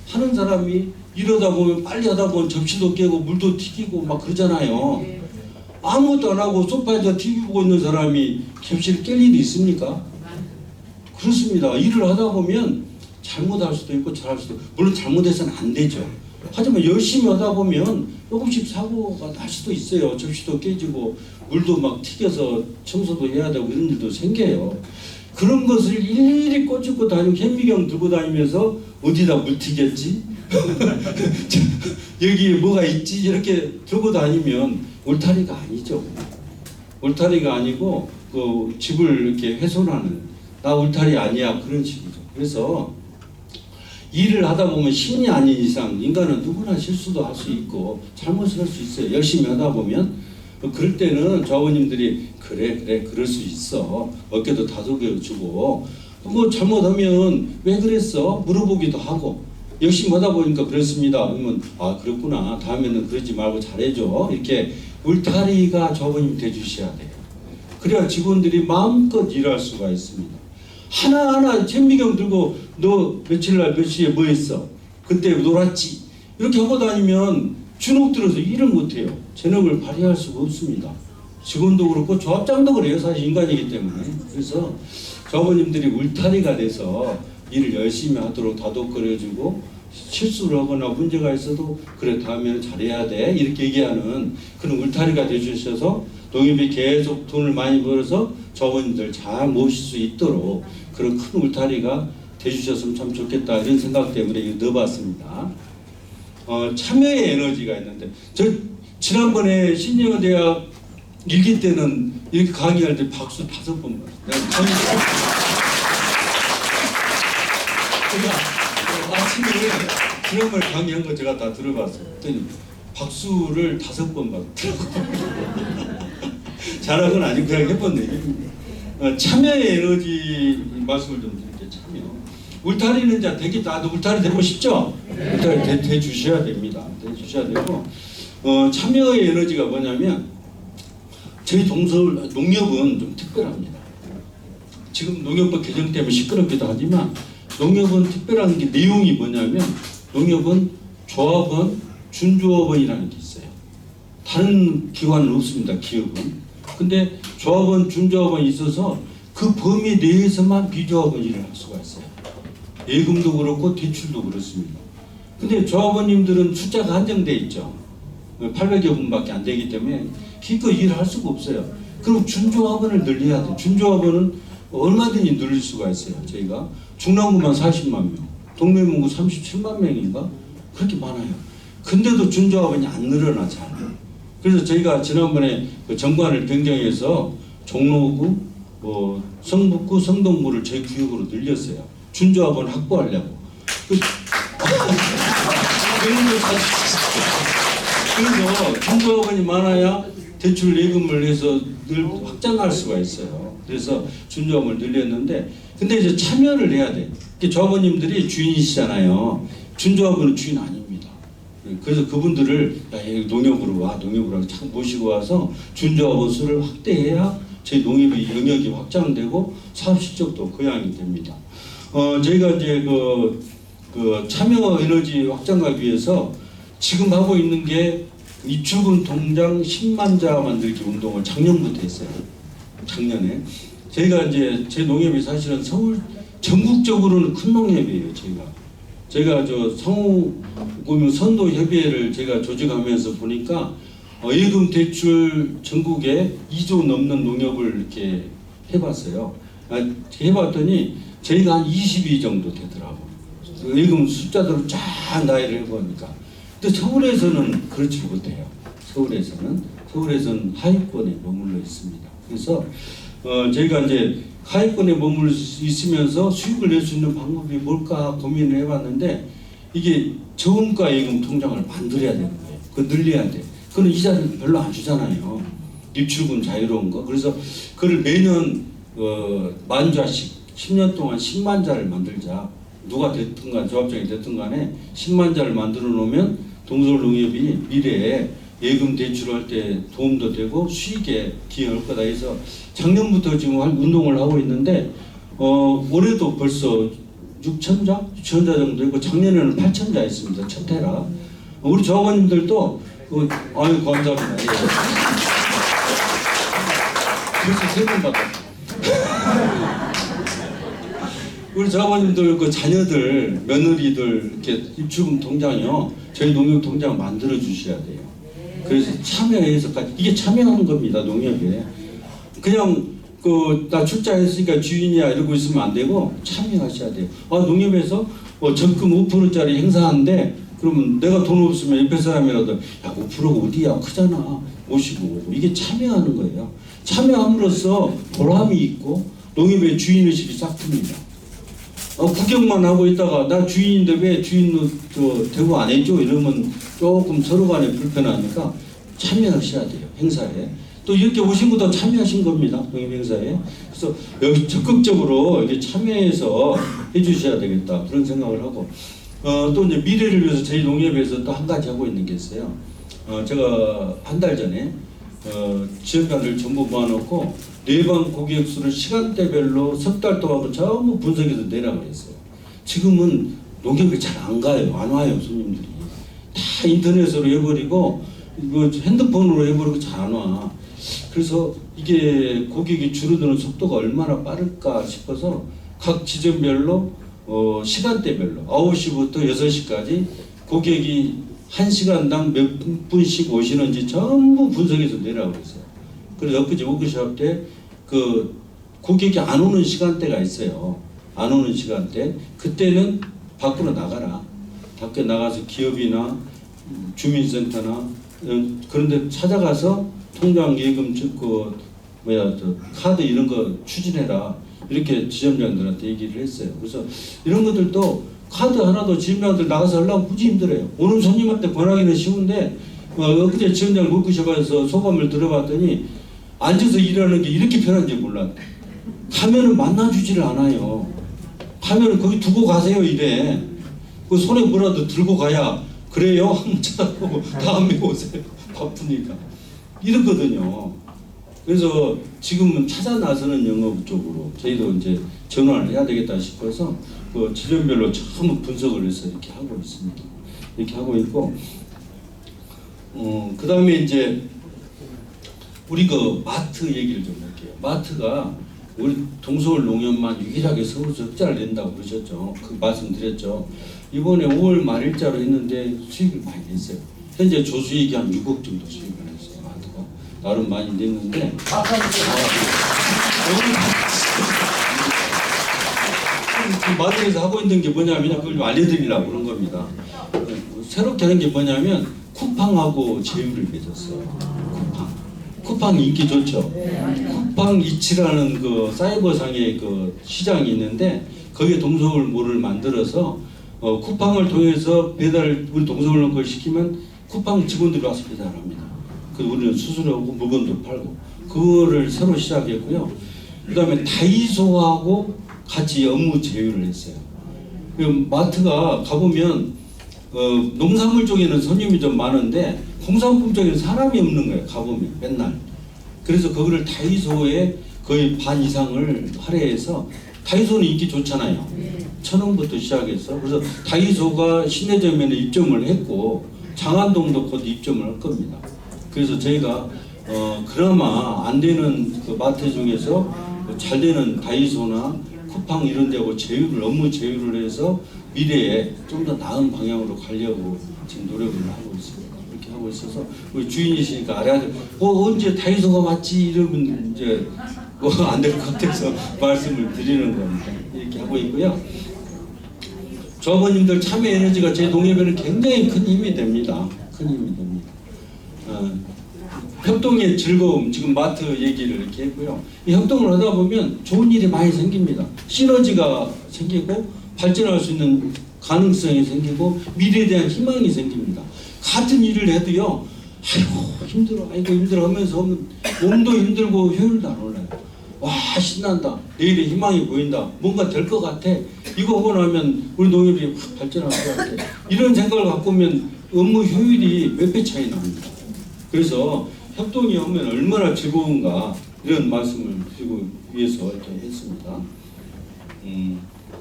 S1: 하는 사람이 이러다 보면 빨리 하다 보면 접시도 깨고 물도 튀기고 막 그러잖아요. 아무것도 안 하고 소파에서 TV 보고 있는 사람이 접시를 깰 일이 있습니까? 그렇습니다. 일을 하다 보면 잘못할 수도 있고 잘할 수도 있고, 물론 잘못해서는 안 되죠. 하지만 열심히 하다 보면 조금씩 사고가 날 수도 있어요. 접시도 깨지고 물도 막 튀겨서 청소도 해야 되고 이런 일도 생겨요. 그런 것을 일일이 꼬집고 다니고 현미경 들고 다니면서 어디다 물 튀겼지? 여기에 뭐가 있지? 이렇게 들고 다니면 울타리가 아니죠. 울타리가 아니고 그 집을 이렇게 훼손하는, 나 울타리 아니야, 그런 식이죠. 그래서 일을 하다 보면 신이 아닌 이상 인간은 누구나 실수도 할 수 있고 잘못을 할 수 있어요. 열심히 하다 보면. 그럴 때는 조합원님들이 그래 그럴 수 있어, 어깨도 다독여주고, 뭐 잘못하면 왜 그랬어 물어보기도 하고, 열심히 하다 보니까 그렇습니다 그러면 그렇구나, 다음에는 그러지 말고 잘해줘, 이렇게 울타리가 조합원님 돼주셔야 돼요. 그래야 직원들이 마음껏 일할 수가 있습니다. 하나하나 현미경 들고 너 며칠날 몇 시에 뭐 했어, 그때 놀았지, 이렇게 하고 다니면 주눅 들어서 일을 못해요. 재능을 발휘할 수가 없습니다. 직원도 그렇고 조합장도 그래요. 사실 인간이기 때문에. 그래서 조합원님들이 울타리가 돼서 일을 열심히 하도록 다독거려주고 실수를 하거나 문제가 있어도 그래 다음에는 잘해야 돼 이렇게 얘기하는 그런 울타리가 되주셔서 농협이 계속 돈을 많이 벌어서 조합원님들 잘 모실 수 있도록 그런 큰 울타리가 돼주셨으면 참 좋겠다 이런 생각 때문에 이거 넣어봤습니다. 참여의 에너지가 있는데 저 지난번에 신여 대학 일기 때는 이렇게 강의할 때 박수 5번 받았어요. 제가 아침에 지난번에 강의한 거 제가 다 들어봤어요. 그랬더니 박수를 5번 받았더라고요. 잘한 건 아니고 그냥 해본 얘기입니다. 참여의 에너지 말씀을 좀 드릴게요. 참여. 울타리는 이제 되게 나도 울타리 되고 싶죠? 울타리 돼 주셔야 됩니다. 돼 주셔야 되고 참여의 에너지가 뭐냐면 저희 동서울 농협은 좀 특별합니다. 지금 농협법 개정 때문에 시끄럽기도 하지만 농협은 특별한 게 내용이 뭐냐면 농협은 조합원, 준조합원이라는 게 있어요. 다른 기관은 없습니다. 기업은. 근데 조합원, 준조합원이 있어서 그 범위 내에서만 비조합원 일을 할 수가 있어요. 예금도 그렇고 대출도 그렇습니다. 근데 조합원님들은 숫자가 한정돼 있죠. 800여 분밖에 안 되기 때문에 기껏 일을 할 수가 없어요. 그럼 준조합원을 늘려야 돼요. 준조합원은 얼마든지 늘릴 수가 있어요. 저희가 중랑구만 40만 명, 동래문구 37만 명인가? 그렇게 많아요. 근데도 준조합원이 안 늘어나 잘. 그래서 저희가 지난번에 그 정관을 변경해서 종로구, 성북구, 성동구를 저희 구역으로 늘렸어요. 준조합원 확보하려고. 그래서 준조합원이 많아야 대출 예금을 해서 늘 확장할 수가 있어요. 그래서 준조합원을 늘렸는데, 근데 이제 참여를 해야 돼. 조합원님들이 주인이시잖아요. 준조합원은 주인 아닙니다. 그래서 그분들을 농협으로 와, 농협으로 참 모시고 와서 준조합원 수를 확대해야 저희 농협의 영역이 확장되고 사업 실적도 거양이 됩니다. 저희가 이제 그 참여 에너지 확장하기 위해서 지금 하고 있는 게 입출금 통장 10만 자 만들기 운동을 작년부터 했어요. 작년에. 저희가 이제 제 농협이 사실은 서울 전국적으로는 큰 농협이에요. 제가 저 상호금융 선도협의회를 제가 조직하면서 보니까 예금 대출 전국에 2조 넘는 농협을 이렇게 해봤어요. 해봤더니 저희가 한 22 정도 되더라고. 예금 숫자대로 쫙 나열을 해보니까. 근데 서울에서는 그렇지 못해요. 서울에서는 하위권에 머물러 있습니다. 그래서 저희가 이제 하위권에 머물러 있으면서 수익을 낼 수 있는 방법이 뭘까 고민을 해봤는데 이게 저금가 예금 통장을 만들어야 되는 거예요. 그거 늘려야 돼. 그건 이자를 별로 안 주잖아요. 입출금 자유로운 거. 그래서 그걸 매년 10,000자씩 10년 동안 10만 자를 만들자. 누가 됐든 간 조합장이 됐든 간에 10만 자를 만들어 놓으면 동서울농협이 미래에 예금 대출할 때 도움도 되고 수익에 기여할 거다 해서 작년부터 지금 운동을 하고 있는데 올해도 벌써 6,000자? 6,000자 정도 있고 작년에는 8,000자 있습니다. 첫 해라. 우리 조합원님들도 아유 감사합니다. 예. 그래서 3번 받았어요. 우리 조합원님들 그 자녀들, 며느리들 이렇게 입출금 통장이요. 저희 농협 통장 만들어 주셔야 돼요. 그래서 참여해서까지 이게 참여하는 겁니다. 농협에. 그냥 나 출자했으니까 주인이야 이러고 있으면 안 되고 참여하셔야 돼요. 농협에서 적금 5%짜리 행사하는데 그러면 내가 돈 없으면 옆에 사람이라도 야 5%가 어디야 크잖아 모시고 이게 참여하는 거예요. 참여함으로써 보람이 있고 농협의 주인의식이 싹 듭니다. 구경만 하고 있다가 나 주인인데 왜 주인도 대우 안 해줘 이러면 조금 서로 간에 불편하니까 참여하셔야 돼요. 행사에. 또 이렇게 오신 분도 참여하신 겁니다. 농협 행사에. 그래서 여기 적극적으로 이렇게 참여해서 해주셔야 되겠다 그런 생각을 하고 또 이제 미래를 위해서 저희 농협에서 또 한 가지 하고 있는 게 있어요. 제가 한 달 전에 지역단을 전부 모아놓고 내방 고객 수를 시간대별로 석 달 동안 전부 분석해서 내라 그랬어요. 지금은 농협이 잘 안 가요. 안 와요. 손님들이. 다 인터넷으로 해버리고 이거 핸드폰으로 해버리고 잘 안 와. 그래서 이게 고객이 줄어드는 속도가 얼마나 빠를까 싶어서 각 지점별로 시간대별로 9시부터 6시까지 고객이 1시간당 몇 분씩 오시는지 전부 분석해서 내라고 했어요. 그래서 엊그제 워크숍 때 그 고객이 안 오는 시간대가 있어요. 안 오는 시간대. 그때는 밖으로 나가라. 밖에 나가서 기업이나 주민센터나 그런 데 찾아가서 통장 예금 그 카드 이런 거 추진해라. 이렇게 지점장들한테 얘기를 했어요. 그래서 이런 것들도 카드 하나도 지점장들 나가서 하려면 무지 힘들어요. 오는 손님한테 권하기는 쉬운데 엊그제 지점장 워크숍에서 소감을 들어봤더니 앉아서 일하는 게 이렇게 편한지 몰랐대. 가면은 만나주지를 않아요. 가면은 거기 두고 가세요 이래. 그 손에 뭐라도 들고 가야 그래요? 한번 찾아보고 다음에 오세요. 바쁘니까. 이렇거든요. 그래서 지금은 찾아 나서는 영업 쪽으로 저희도 이제 전환을 해야 되겠다 싶어서 그 지점별로 전부 분석을 해서 이렇게 하고 있습니다. 이렇게 하고 있고, 그 다음에 이제 우리 그 마트 얘기를 좀 할게요. 마트가 우리 동서울 농협만 유일하게 서울에서 흑자를 낸다고 그러셨죠. 그 말씀드렸죠. 이번에 5월 말일자로 했는데 수익을 많이 냈어요. 현재 조수익이 한 6억 정도 수익을 냈어요. 마트가 나름 많이 냈는데 마트에서 하고 있는 게 뭐냐면 그걸 좀 알려드리려고 그런 겁니다. 새롭게 하는 게 뭐냐면 쿠팡하고 제휴를 맺었어요. 쿠팡 인기 좋죠. 쿠팡 이치라는 그 사이버상의 그 시장이 있는데 거기에 동서울몰을 만들어서 쿠팡을 통해서 배달 우리 동서울몰 걸 시키면 쿠팡 직원들이 와서 배달합니다. 그 우리는 수수료하고 물건도 팔고 그거를 새로 시작했고요. 그다음에 다이소하고 같이 업무 제휴를 했어요. 그 마트가 가보면 농산물 쪽에는 손님이 좀 많은데 공산품 쪽에는 사람이 없는 거예요. 가보면 맨날. 그래서 그거를 다이소에 거의 반 이상을 할애해서 다이소는 인기 좋잖아요. 1,000원부터 시작해서 그래서 다이소가 시내점에는 입점을 했고 장안동도 곧 입점을 할 겁니다. 그래서 저희가 그나마 안 되는 그 마트 중에서 잘 되는 다이소나 쿠팡 이런 데하고 제휴를 업무 제휴를 해서 미래에 좀 더 나은 방향으로 가려고 지금 노력을 하고 있습니다. 이렇게 하고 있어서 우리 주인이시니까 알아야 돼. 언제 다이소가 맞지 이러면 이제 안 될 것 같아서 말씀을 드리는 겁니다. 이렇게 하고 있고요. 조합원님들 참여 에너지가 제 농협에는 굉장히 큰 힘이 됩니다. 큰 힘이 됩니다. 협동의 즐거움, 지금 마트 얘기를 이렇게 했고요. 이 협동을 하다 보면 좋은 일이 많이 생깁니다. 시너지가 생기고 발전할 수 있는 가능성이 생기고 미래에 대한 희망이 생깁니다. 같은 일을 해도요, 아이고 힘들어, 아이고 힘들어 하면서 몸도 힘들고 효율도 안 올라요. 와 신난다, 내일의 희망이 보인다, 뭔가 될 것 같아, 이거 하고 나면 우리 농협이 확 발전할 것 같아, 이런 생각을 갖고 오면 업무 효율이 몇 배 차이 납니다. 그래서 협동이 오면 얼마나 즐거운가 이런 말씀을 드리고 위해서 이렇게 했습니다.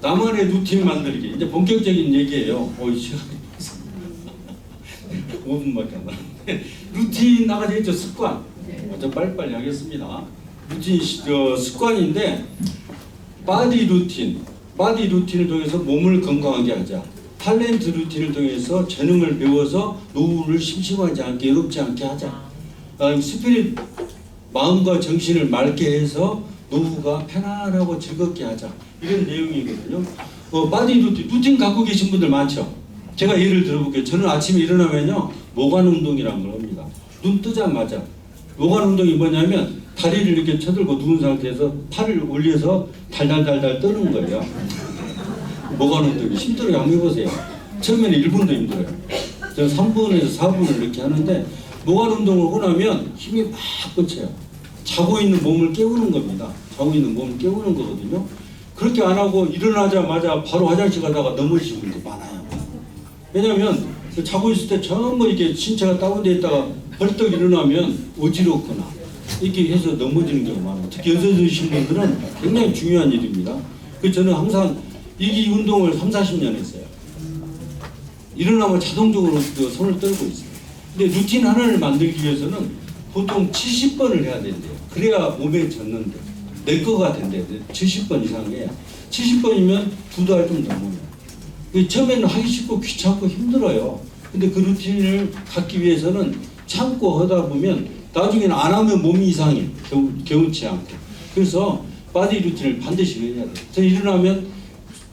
S1: 나만의 루틴 만들기, 이제 본격적인 얘기예요. 시간이 5분밖에 안 남았는데 루틴 나가져 있죠. 습관. 먼저 빨리빨리 하겠습니다. 루틴 습관인데 바디 루틴을 통해서 몸을 건강하게 하자. 탤런트 루틴을 통해서 재능을 배워서 노후를 심심하지 않게 외롭지 않게 하자. 그다음 스피릿, 마음과 정신을 맑게 해서 노후가 편안하고 즐겁게 하자. 이런 내용이거든요. 바디 루틴 갖고 계신 분들 많죠. 제가 예를 들어볼게요. 저는 아침에 일어나면요, 모관 운동이라는 걸 합니다. 눈 뜨자마자. 모관 운동이 뭐냐면 다리를 이렇게 쳐들고 누운 상태에서 팔을 올려서 달달달달 뜨는 거예요. 모관 운동이 힘들어요. 한번 해보세요. 처음에는 1분도 힘들어요. 저는 3분에서 4분을 이렇게 하는데 모관 운동을 하고 나면 힘이 막 뻗쳐요. 자고 있는 몸을 깨우는 겁니다. 자고 있는 몸을 깨우는 거거든요. 그렇게 안 하고 일어나자마자 바로 화장실 가다가 넘어지시는 분들 많아요. 왜냐하면 자고 있을 때 전부 이렇게 신체가 다운되어 있다가 벌떡 일어나면 어지럽거나 이렇게 해서 넘어지는 경우가 많아요. 특히 여성이신 분들은 굉장히 중요한 일입니다. 그래서 저는 항상 이 운동을 30-40년 했어요. 일어나면 자동적으로 손을 떨고 있어요. 근데 루틴 하나를 만들기 위해서는 보통 70번을 해야 된대요. 그래야 몸에 젖는데 내 거가 된대요. 70번 이상 해야. 70번이면 2달 좀 넘어요. 처음에는 하기 싫고 귀찮고 힘들어요. 근데 그 루틴을 갖기 위해서는 참고 하다 보면 나중에는 안 하면 몸이 이상해. 개운치 않고. 그래서 바디 루틴을 반드시 해야 돼요. 그래서 일어나면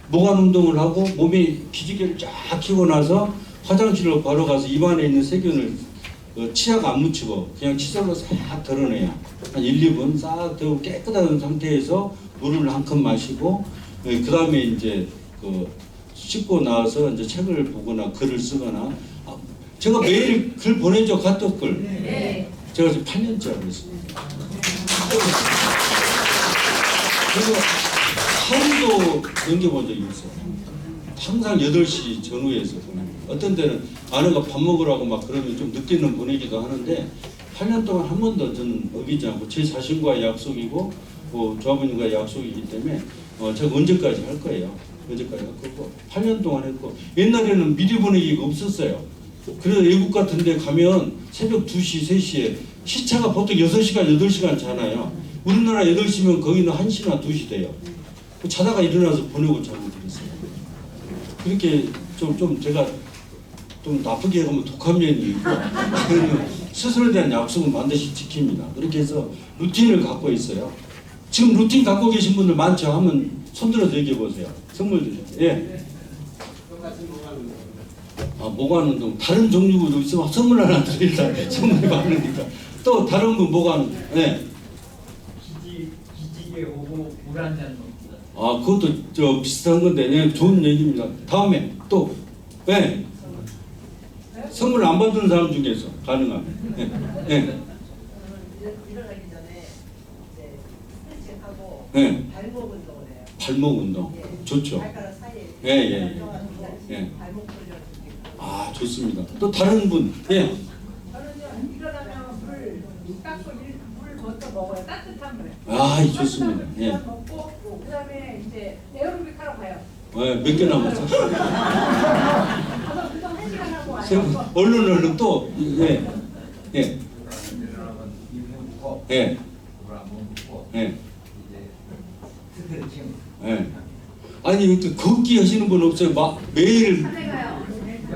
S1: 모관 운동을 하고 몸에 기지개를 쫙 켜고 나서 화장실로 바로 가서 입안에 있는 세균을 치약 안 묻히고 그냥 칫솔로 싹 덜어내야 한 1, 2분 싹 데우고 깨끗한 상태에서 물을 한 컵 마시고 그 다음에 이제 씻고 나와서 이제 책을 보거나 글을 쓰거나 제가 매일 글 보내죠. 카톡 글.
S3: 네.
S1: 제가 지금 8년째 하고 있습니다. 그래서 하루도 넘겨본 적이 없어요. 항상 8시 전후에서 보냅니다. 어떤 때는 아내가 밥 먹으라고 막 그러면 좀 늦게는 보내기도 하는데 8년 동안 한 번도 저는 어기지 않고 제 자신과의 약속이고 조합원님과의 약속이기 때문에 제가 언제까지 할 거예요. 언제까지 할 거고 8년 동안 했고 옛날에는 미리 보내기가 없었어요. 그래서 외국 같은 데 가면 새벽 2시, 3시에 시차가 보통 6시간, 8시간 자나요. 우리나라 8시면 거기는 1시나 2시 돼요. 자다가 일어나서 보내고 자고 그랬어요. 그렇게 좀 제가 좀 나쁘게 하면 독한 면이 있고 스스로에 대한 약속은 반드시 지킵니다. 그렇게 해서 루틴을 갖고 있어요. 지금 루틴 갖고 계신 분들 많죠? 한번 손들어서 얘기해 보세요. 선물 드려요. 예. 모관 운동 다른 종류도 있으면 선물 하나 드릴다. 선물이 많으니까. 또 다른 분 모관 운동. 예.
S2: 기지개 오고 물 한 잔 먹고.
S1: 그것도 비슷한 건데 네, 좋은 얘기입니다. 다음에 또 예. 선물 안 받는 사람 중에서 가능하면. 예. 예.
S3: 일어나기 전에 이제 스트레칭하고
S1: 예.
S3: 발목 운동을 해요.
S1: 발목 운동 좋죠.
S3: 발가락 사이에
S1: 예.
S3: 발목 돌려주고.
S1: 좋습니다. 또 다른 분. 예.
S4: 저는요 일어나면 물 닦고 물 먼저 먹어요. 따뜻한 물.
S1: 좋습니다. 예.
S4: 먹고 그다음에 이제 에어로빅 하러 가요.
S1: 몇 개 남았어?
S4: 가서 그거 1시간 하고 와요.
S1: 얼른 또 예. 예.
S2: 일어나면 입문 붓고
S1: 예.
S2: 물 한번 붓고
S1: 예.
S2: 이제 스트레칭.
S1: 예. 아니 그 걷기 하시는 분 없어요? 매일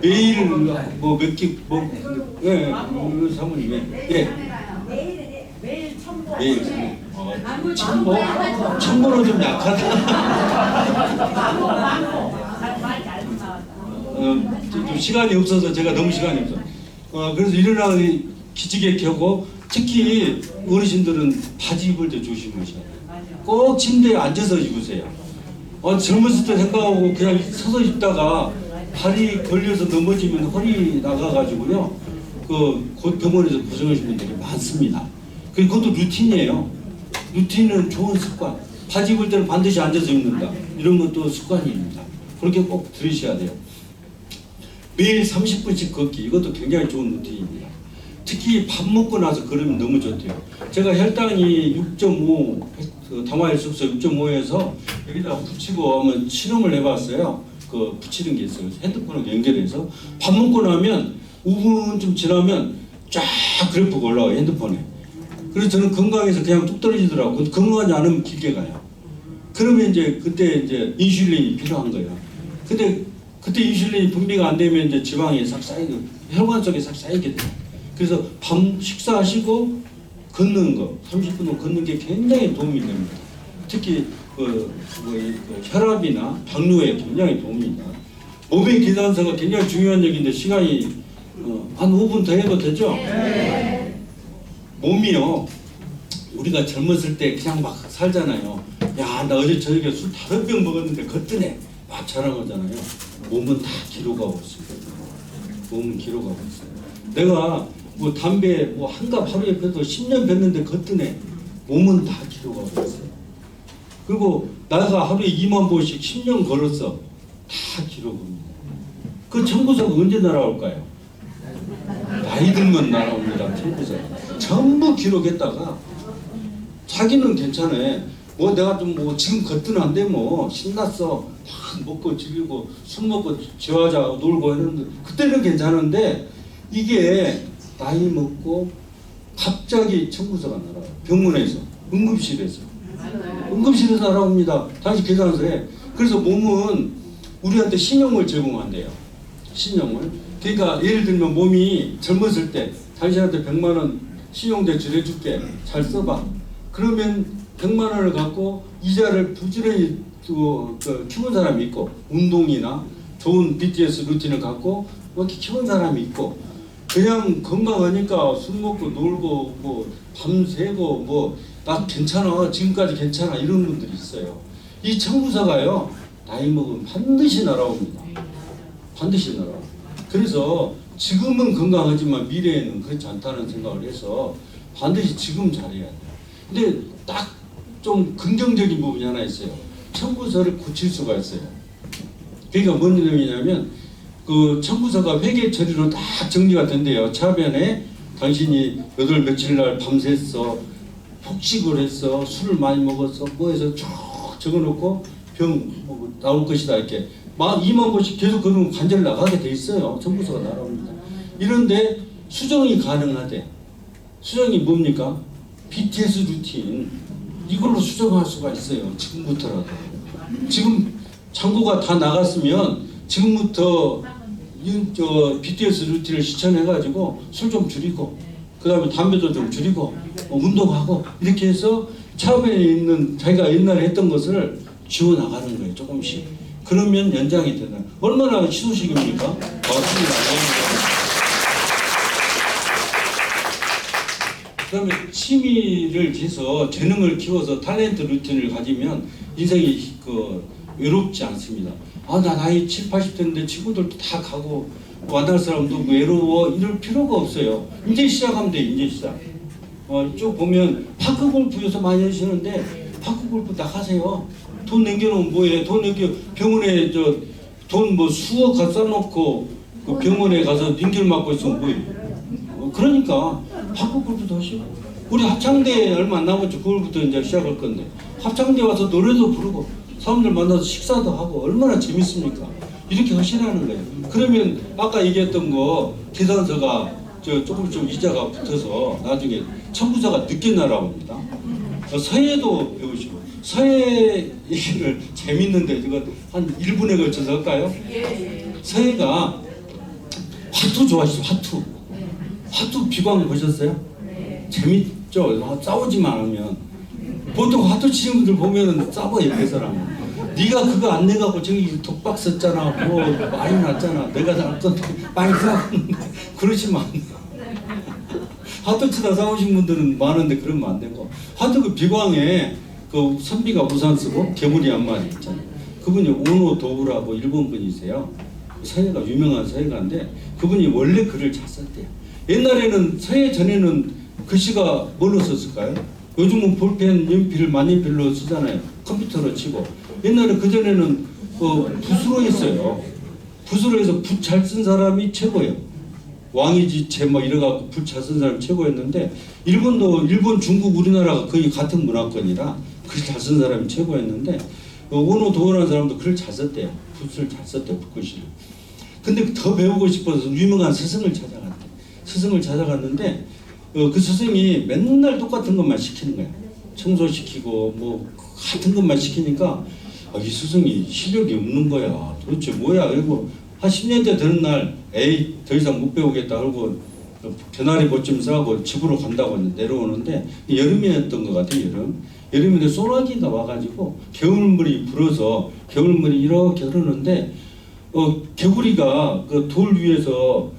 S1: 매일 뭐 몇 개 예. 사모님 예.
S4: 매일 첨보.
S1: 매일 첨보는 좀 약하다. 좀 시간이 없어서 제가 너무 시간이 없어. 그래서 일어나 기지개 켜고 특히 어르신들은 바지 입을 때 조심하셔야 돼요. 꼭 침대에 앉아서 입으세요. 젊었을 때 생각하고 그냥 서서 입다가 발이 걸려서 넘어지면 허리 나가가지고요. 곧 병원에서 고생하시는 분들이 많습니다. 그것도 루틴이에요. 루틴은 좋은 습관. 바지 입을 때는 반드시 앉아서 입는다. 이런 것도 습관입니다. 그렇게 꼭 들으셔야 돼요. 매일 30분씩 걷기. 이것도 굉장히 좋은 루틴입니다. 특히 밥 먹고 나서 걸으면 너무 좋대요. 제가 혈당이 6.5, 당화혈색소 6.5에서 여기다가 붙이고 한번 실험을 해봤어요. 붙이는 게 있어요. 핸드폰을 연결해서 밥 먹고 나면 5분쯤 지나면 쫙 그래프가 올라와요. 핸드폰에. 그래서 저는 건강해서 그냥 뚝 떨어지더라고요. 건강하지 않으면 길게 가요. 그러면 그때 인슐린이 필요한 거예요. 근데 그때 인슐린이 분비가 안 되면 지방이 싹 쌓이고 혈관 속에 싹 쌓이게 돼요. 그래서 식사하시고 걷는 거 30분 걷는 게 굉장히 도움이 됩니다. 특히 혈압이나 당뇨에 굉장히 도움이 됩니다. 몸의 계단서가 굉장히 중요한 얘기인데 시간이 한 5분 더 해도 되죠? 네. 몸이요. 우리가 젊었을 때 그냥 막 살잖아요. 야, 나 어제 저녁에 술 5병 먹었는데 거뜬해. 막 자랑하잖아요. 몸은 다 기록하고 있습니다. 몸은 기록하고 있어요. 내가 담배 한갑 하루에 펴도 10년 폈는데 거뜬해. 몸은 다 기록하고 있어요. 그리고 나가 하루에 2만 보씩 10년 걸었어. 다 기록합니다. 그 청구서가 언제 날아올까요? 나이 들면 날아옵니다. 청구서. 전부 기록했다가 자기는 괜찮아. 내가 좀 지금 거뜬한데 신났어. 막 먹고 즐기고 술 먹고 지화자 놀고 했는데 그때는 괜찮은데 이게 나이 먹고 갑자기 청구서가 날아와요. 병원에서, 응급실에서. 응급실에서 날아옵니다. 다시 계산서 해. 그래서 몸은 우리한테 신용을 제공한대요. 신용을. 그러니까 예를 들면 몸이 젊었을 때 당신한테 100만 원 신용대출 해줄게. 잘 써봐. 그러면 100만 원을 갖고 이자를 부지런히 키운 사람이 있고, 운동이나 좋은 BTS 루틴을 갖고 이렇게 키운 사람이 있고, 그냥 건강하니까 술 먹고 놀고 뭐 밤새고 뭐 나 괜찮아, 지금까지 괜찮아, 이런 분들이 있어요. 이 청구서가요, 나이 먹으면 반드시 날아옵니다. 반드시 날아옵니다. 그래서 지금은 건강하지만 미래에는 그렇지 않다는 생각을 해서 반드시 지금 잘해야 돼요. 근데 딱 좀 긍정적인 부분이 하나 있어요. 청구서를 고칠 수가 있어요. 그러니까 뭔 내용이냐면, 그 청구서가 회계 처리로 딱 정리가 된대요. 차변에 당신이 몇월 며칠 날 밤샜어, 폭식을 했어, 술을 많이 먹었어, 뭐 해서 쭉 적어놓고 병 나올 것이다, 이렇게 막 2만 번씩 계속 그러면 관절 나가게 돼 있어요. 청구서가 날아옵니다. 이런데 수정이 가능하대. 수정이 뭡니까? BTS 루틴, 이걸로 수정할 수가 있어요. 지금부터라도. 지금 창고가 다 나갔으면 지금부터 BTS 루틴을 실천해가지고 술 좀 줄이고, 그 다음에 담배도 좀 줄이고, 운동하고, 이렇게 해서 차변에 있는 자기가 옛날에 했던 것을 지워나가는 거예요. 조금씩. 그러면 연장이 되나요? 얼마나 희소식입니까? 맞습니다. 그러면 취미를 해서 재능을 키워서 탤런트 루틴을 가지면 인생이 외롭지 않습니다. 아, 나 나이 7, 80대인데 친구들도 다 가고 만날 사람도 외로워, 이럴 필요가 없어요. 이제 시작하면 돼. 이제 시작. 쭉 보면 파크 골프 요새 많이 하시는데 파크 골프 나가세요. 돈 남겨놓으면 뭐해? 돈 남겨 병원에 돈 뭐 수억 갖다 놓고 그 병원에 가서 링겔 맞고 있으면 뭐해? 그러니까 파크 골프도 하시고, 우리 합창대 얼마 안 남았죠. 9월부터 이제 시작할 건데 합창대 와서 노래도 부르고 사람들 만나서 식사도 하고 얼마나 재밌습니까? 이렇게 하시라는 거예요. 그러면 아까 얘기했던 거 계산서가 조금 좀 이자가 붙어서 나중에 청구서가 늦게 날아옵니다. 서예도 배우시고, 서예 얘기를 재밌는데 이거 한 1분에 걸쳐서 할까요? 서예가 화투 좋아하시죠? 화투 비광 보셨어요? 재밌죠? 싸우지만 않으면. 보통 화투 치는 분들 보면은 싸워, 옆에서 사람. 네가 그거 안 내갖고 저기 독박 썼잖아, 뭐 많이 났잖아, 내가 날 건데 많이 싸웠는데 그러시면 안 돼. 화투 치다 싸우신 분들은 많은데 그러면 안 되고, 화투 그 비광에 그 선비가 우산 쓰고 개구리 한 마리 있잖아요. 그분이 오노 도우라고 일본 분이세요. 서예가 유명한 서예가인데 그분이 원래 글을 잘 썼대요. 옛날에는 서예 전에는 글씨가 뭘로 썼을까요? 요즘은 볼펜, 연필, 만년필로 쓰잖아요. 컴퓨터로 치고. 옛날에 그전에는 붓으로 했어요. 붓으로 해서 붓 잘 쓴 사람이 최고예요. 왕이지체 뭐 이래갖고 붓 잘 쓴 사람이 최고였는데, 일본, 중국, 우리나라가 거의 같은 문화권이라 글 잘 쓴 사람이 최고였는데, 오노 도우라는 사람도 글을 잘 썼대요. 붓을 잘 썼대요, 붓글씨를. 근데 더 배우고 싶어서 유명한 스승을 찾아갔대. 스승을 찾아갔는데 그 스승이 맨날 똑같은 것만 시키는 거야. 청소시키고 뭐 같은 것만 시키니까 이 스승이 실력이 없는 거야. 도대체 뭐야? 그리고 한 10년째 되는 날 에이 더 이상 못 배우겠다 하고 개나리 보침 싸고 집으로 간다고 내려오는데, 여름이었던 것 같아. 여름인데 소나기가 와가지고 겨울물이 불어서 겨울물이 이렇게 흐르는데 개구리가 그 돌 위에서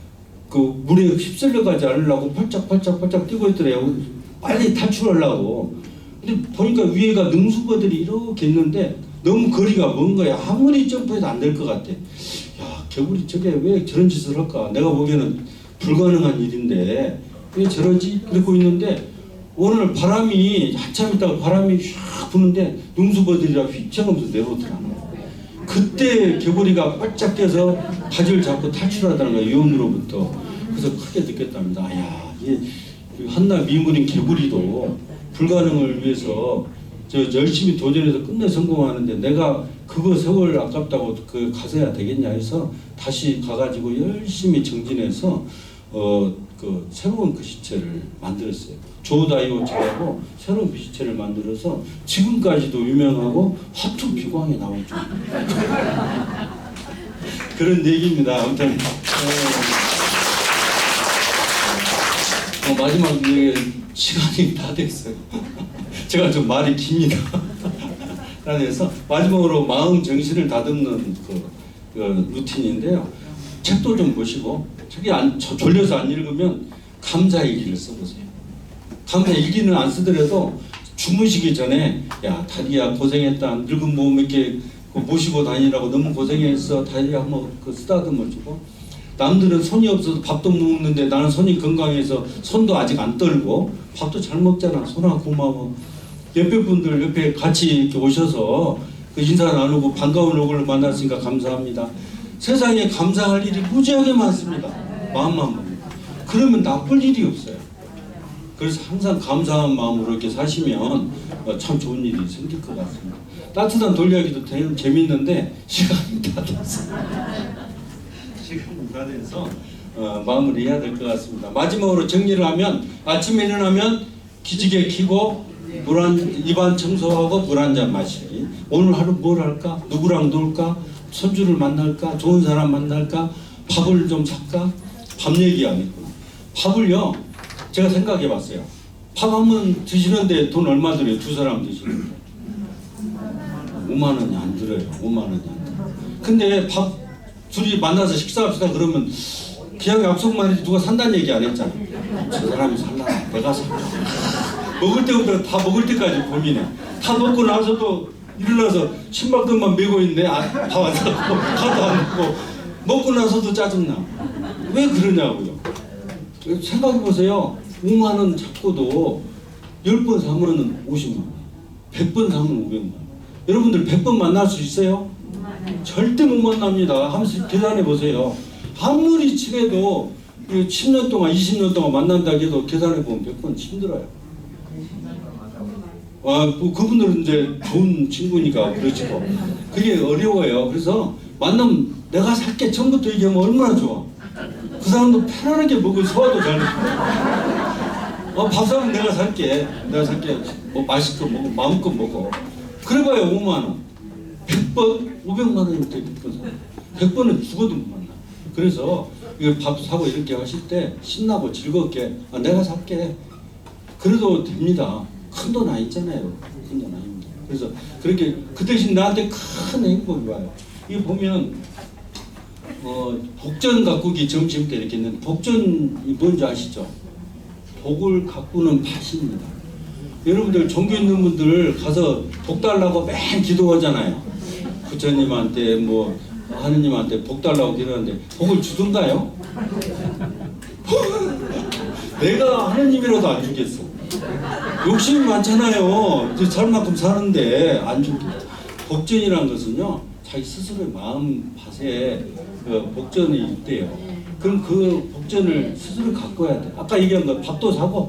S1: 그 물에 휩쓸려가지 않으려고 펄짝펄짝 뛰고 있더래요. 빨리 탈출하려고. 근데 보니까 위에가 능수거들이 이렇게 있는데 너무 거리가 먼 거야. 아무리 점프해도 안 될 것 같아. 야, 개구리 저게 왜 저런 짓을 할까? 내가 보기에는 불가능한 일인데 왜 저러지? 그러고 있는데 오늘 바람이 한참 있다가 바람이 휙 부는데 능수거들이라 휘청하면서 내려오더라고요. 그때 개구리가 바짝 껴서 바지를 잡고 탈출하다는 거예요. 위험으로부터. 그래서 크게 느꼈답니다. 야, 이게 한낱 미물인 개구리도 불가능을 위해서 열심히 도전해서 끝내 성공하는데 내가 그거 세월 아깝다고 그 가서야 되겠냐 해서 다시 가가지고 열심히 정진해서 그 새로운 글씨체를 만들었어요. 조 다이오치라고 새로운 글씨체를 만들어서 지금까지도 유명하고 화투 비광에 나올 줄 그런 얘기입니다. 아무튼 마지막 얘기 시간이 다 됐어요. 제가 좀 말이 깁니다. 그래서 마지막으로 마음 정신을 다듬는 그 루틴인데요. 책도 좀 보시고 책이 졸려서 안 읽으면 감사일기를 써보세요. 감사일기는 안 쓰더라도 주무시기 전에 야 다리야 고생했다. 늙은 몸 이렇게 모시고 다니라고 너무 고생했어. 다리야 한번 쓰다듬어 주고 남들은 손이 없어서 밥도 못 먹는데 나는 손이 건강해서 손도 아직 안 떨고 밥도 잘 먹잖아. 손아 고마워. 옆에 분들 옆에 같이 이렇게 오셔서 그 인사 나누고 반가운 얼굴을 만났으니까 감사합니다. 세상에 감사할 일이 무지하게 많습니다. 마음만 먹으면. 그러면 나쁠 일이 없어요. 그래서 항상 감사한 마음으로 이렇게 사시면 참 좋은 일이 생길 것 같습니다. 따뜻한 돌이야기도 재밌는데 시간이 다 됐어요. 시간이 다 돼서 마무리해야 될 것 같습니다. 마지막으로 정리를 하면 아침에 일어나면 기지개 켜고 입안 청소하고 물 한 잔 마시기. 오늘 하루 뭘 할까? 누구랑 놀까? 손주를 만날까? 좋은 사람 만날까? 밥을 좀 살까? 밥 얘기 안 했구나. 밥을요, 제가 생각해 봤어요. 밥 한 번 드시는데 돈 얼마 들어요? 두 사람 드시는데 5만 원이 안 들어요. 5만 원이 안 들어요. 근데 밥 둘이 만나서 식사합시다 그러면 그냥 약속만 해도 누가 산다는 얘기 안 했잖아. 저 사람이 살라, 내가 살라. 먹을 때부터 다 먹을 때까지 고민해. 다 먹고 나서도 일어나서 신발끈만 메고 있는데 밥 안 사고 하도 안 먹고 먹고 나서도 짜증나. 왜 그러냐고요. 생각해보세요. 5만 원 잡고도 10번 사면 50만 원, 100번 사면 500만 원. 여러분들 100번 만날 수 있어요? 절대 못 만납니다. 한번 계산해보세요. 아무리 친해도 10년 동안 20년 동안 만난다 해도 계산해보면 100번 힘들어요. 뭐 그분들은 이제 좋은 친구니까 그러시고 그게 어려워요. 그래서 만나면 내가 살게 처음부터 얘기하면 얼마나 좋아. 그 사람도 편안하게 먹을 소화도 잘 먹고 밥 사면 내가 살게 뭐 맛있게 먹어 마음껏 먹어. 그래봐야 5만 원 100번 500만 원이면 돼. 100번은 죽어도 못 만나. 그래서 이거 밥 사고 이렇게 하실 때 신나고 즐겁게 내가 살게 그래도 됩니다. 큰 돈 아니잖아요. 큰 돈 아닙니다. 그래서 그렇게 그 대신 나한테 큰 행복이 와요. 이거 보면 복전 가꾸기 점심 때 이렇게 있는 복전이 뭔지 아시죠? 복을 가꾸는 밭입니다. 여러분들 종교 있는 분들 가서 복 달라고 맨 기도하잖아요. 부처님한테 뭐 하느님한테 복 달라고 기도하는데 복을 주던가요? 내가 하느님이라도 안 주겠어. 욕심이 많잖아요. 이제 살 만큼 사는데 안 주겠어. 복전이라는 것은요, 자기 스스로의 마음 밭에 복전이 있대요. 그럼 그 복전을 스스로 가꿔야 돼. 아까 얘기한 거 밥도 사고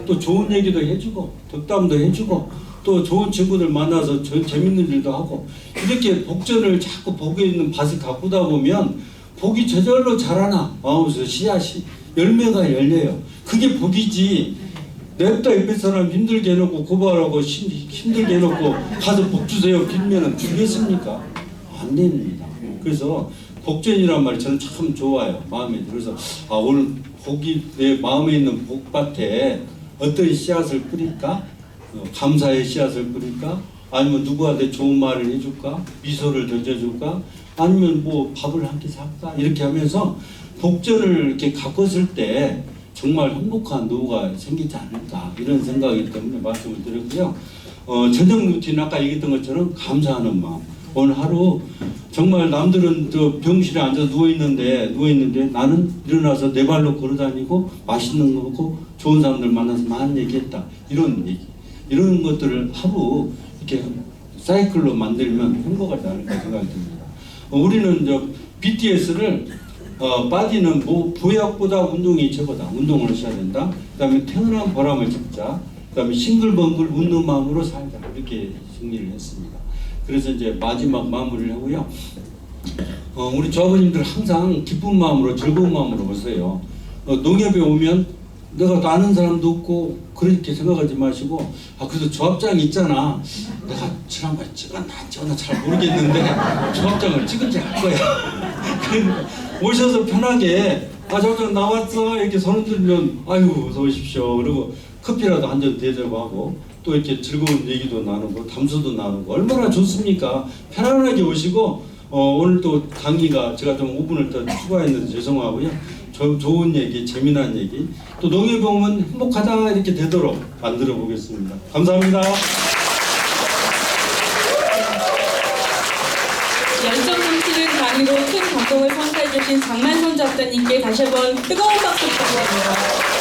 S1: 또 좋은 얘기도 해주고 덕담도 해주고 또 좋은 친구들 만나서 재밌는 일도 하고 이렇게 복전을 자꾸 복에 있는 밭을 가꾸다 보면 복이 저절로 자라나 마음에서 씨앗이 열매가 열려요. 그게 복이지. 냅다 옆에 사람 힘들게 해놓고 고발하고 힘들게 해놓고 가서 복 주세요 빌면은 주겠습니까? 안 됩니다. 그래서 복전이란 말이 저는 참 좋아요. 마음에 들어서 오늘 복이 내 마음에 있는 복밭에 어떤 씨앗을 뿌릴까? 감사의 씨앗을 뿌릴까? 아니면 누구한테 좋은 말을 해줄까? 미소를 던져줄까? 아니면 뭐 밥을 한 끼 살까? 이렇게 하면서 복전을 이렇게 가꿨을 때 정말 행복한 노후가 생기지 않을까 이런 생각이기 때문에 말씀을 드렸고요. 저녁 루틴 아까 얘기했던 것처럼 감사하는 마음. 오늘 하루 정말 남들은 저 병실에 앉아서 누워있는데 나는 일어나서 내 발로 걸어다니고 맛있는 거 먹고 좋은 사람들 만나서 많은 얘기했다. 이런 얘기. 이런 것들을 하루 이렇게 사이클로 만들면 행복하지 않을까 생각이 듭니다. 우리는 저 BTS를 빠지는 보약보다 운동이 최고다. 운동을 하셔야 된다. 그 다음에 태어난 보람을 찾자. 그 다음에 싱글벙글 웃는 마음으로 살자. 이렇게 정리를 했습니다. 그래서 이제 마지막 마무리를 하고요. 우리 조합원님들 항상 기쁜 마음으로 즐거운 마음으로 오세요. 농협에 오면 내가 또 아는 사람도 없고 그렇게 생각하지 마시고 그래도 조합장 있잖아. 내가 지난번에 찍었나 안 찍었나 잘 모르겠는데 조합장을 찍은지 알 거야. 그러니까 오셔서 편하게 조합장 나왔어 이렇게 손 들면 아유 어서 오십시오. 그리고 커피라도 한 잔 대접하고 하고 또 이렇게 즐거운 얘기도 나누고 담소도 나누고 얼마나 좋습니까? 편안하게 오시고 오늘 또 강의가 제가 좀 5분을 더 추가했는데 죄송하고요. 좋은 얘기, 재미난 얘기, 또 농협에 오면 행복하다 이렇게 되도록 만들어 보겠습니다. 감사합니다.
S5: 열정 넘치는 강의로 큰 감동을 선사해 주신 장만선 작가님께 다시 한번 뜨거운 박수 부탁드립니다.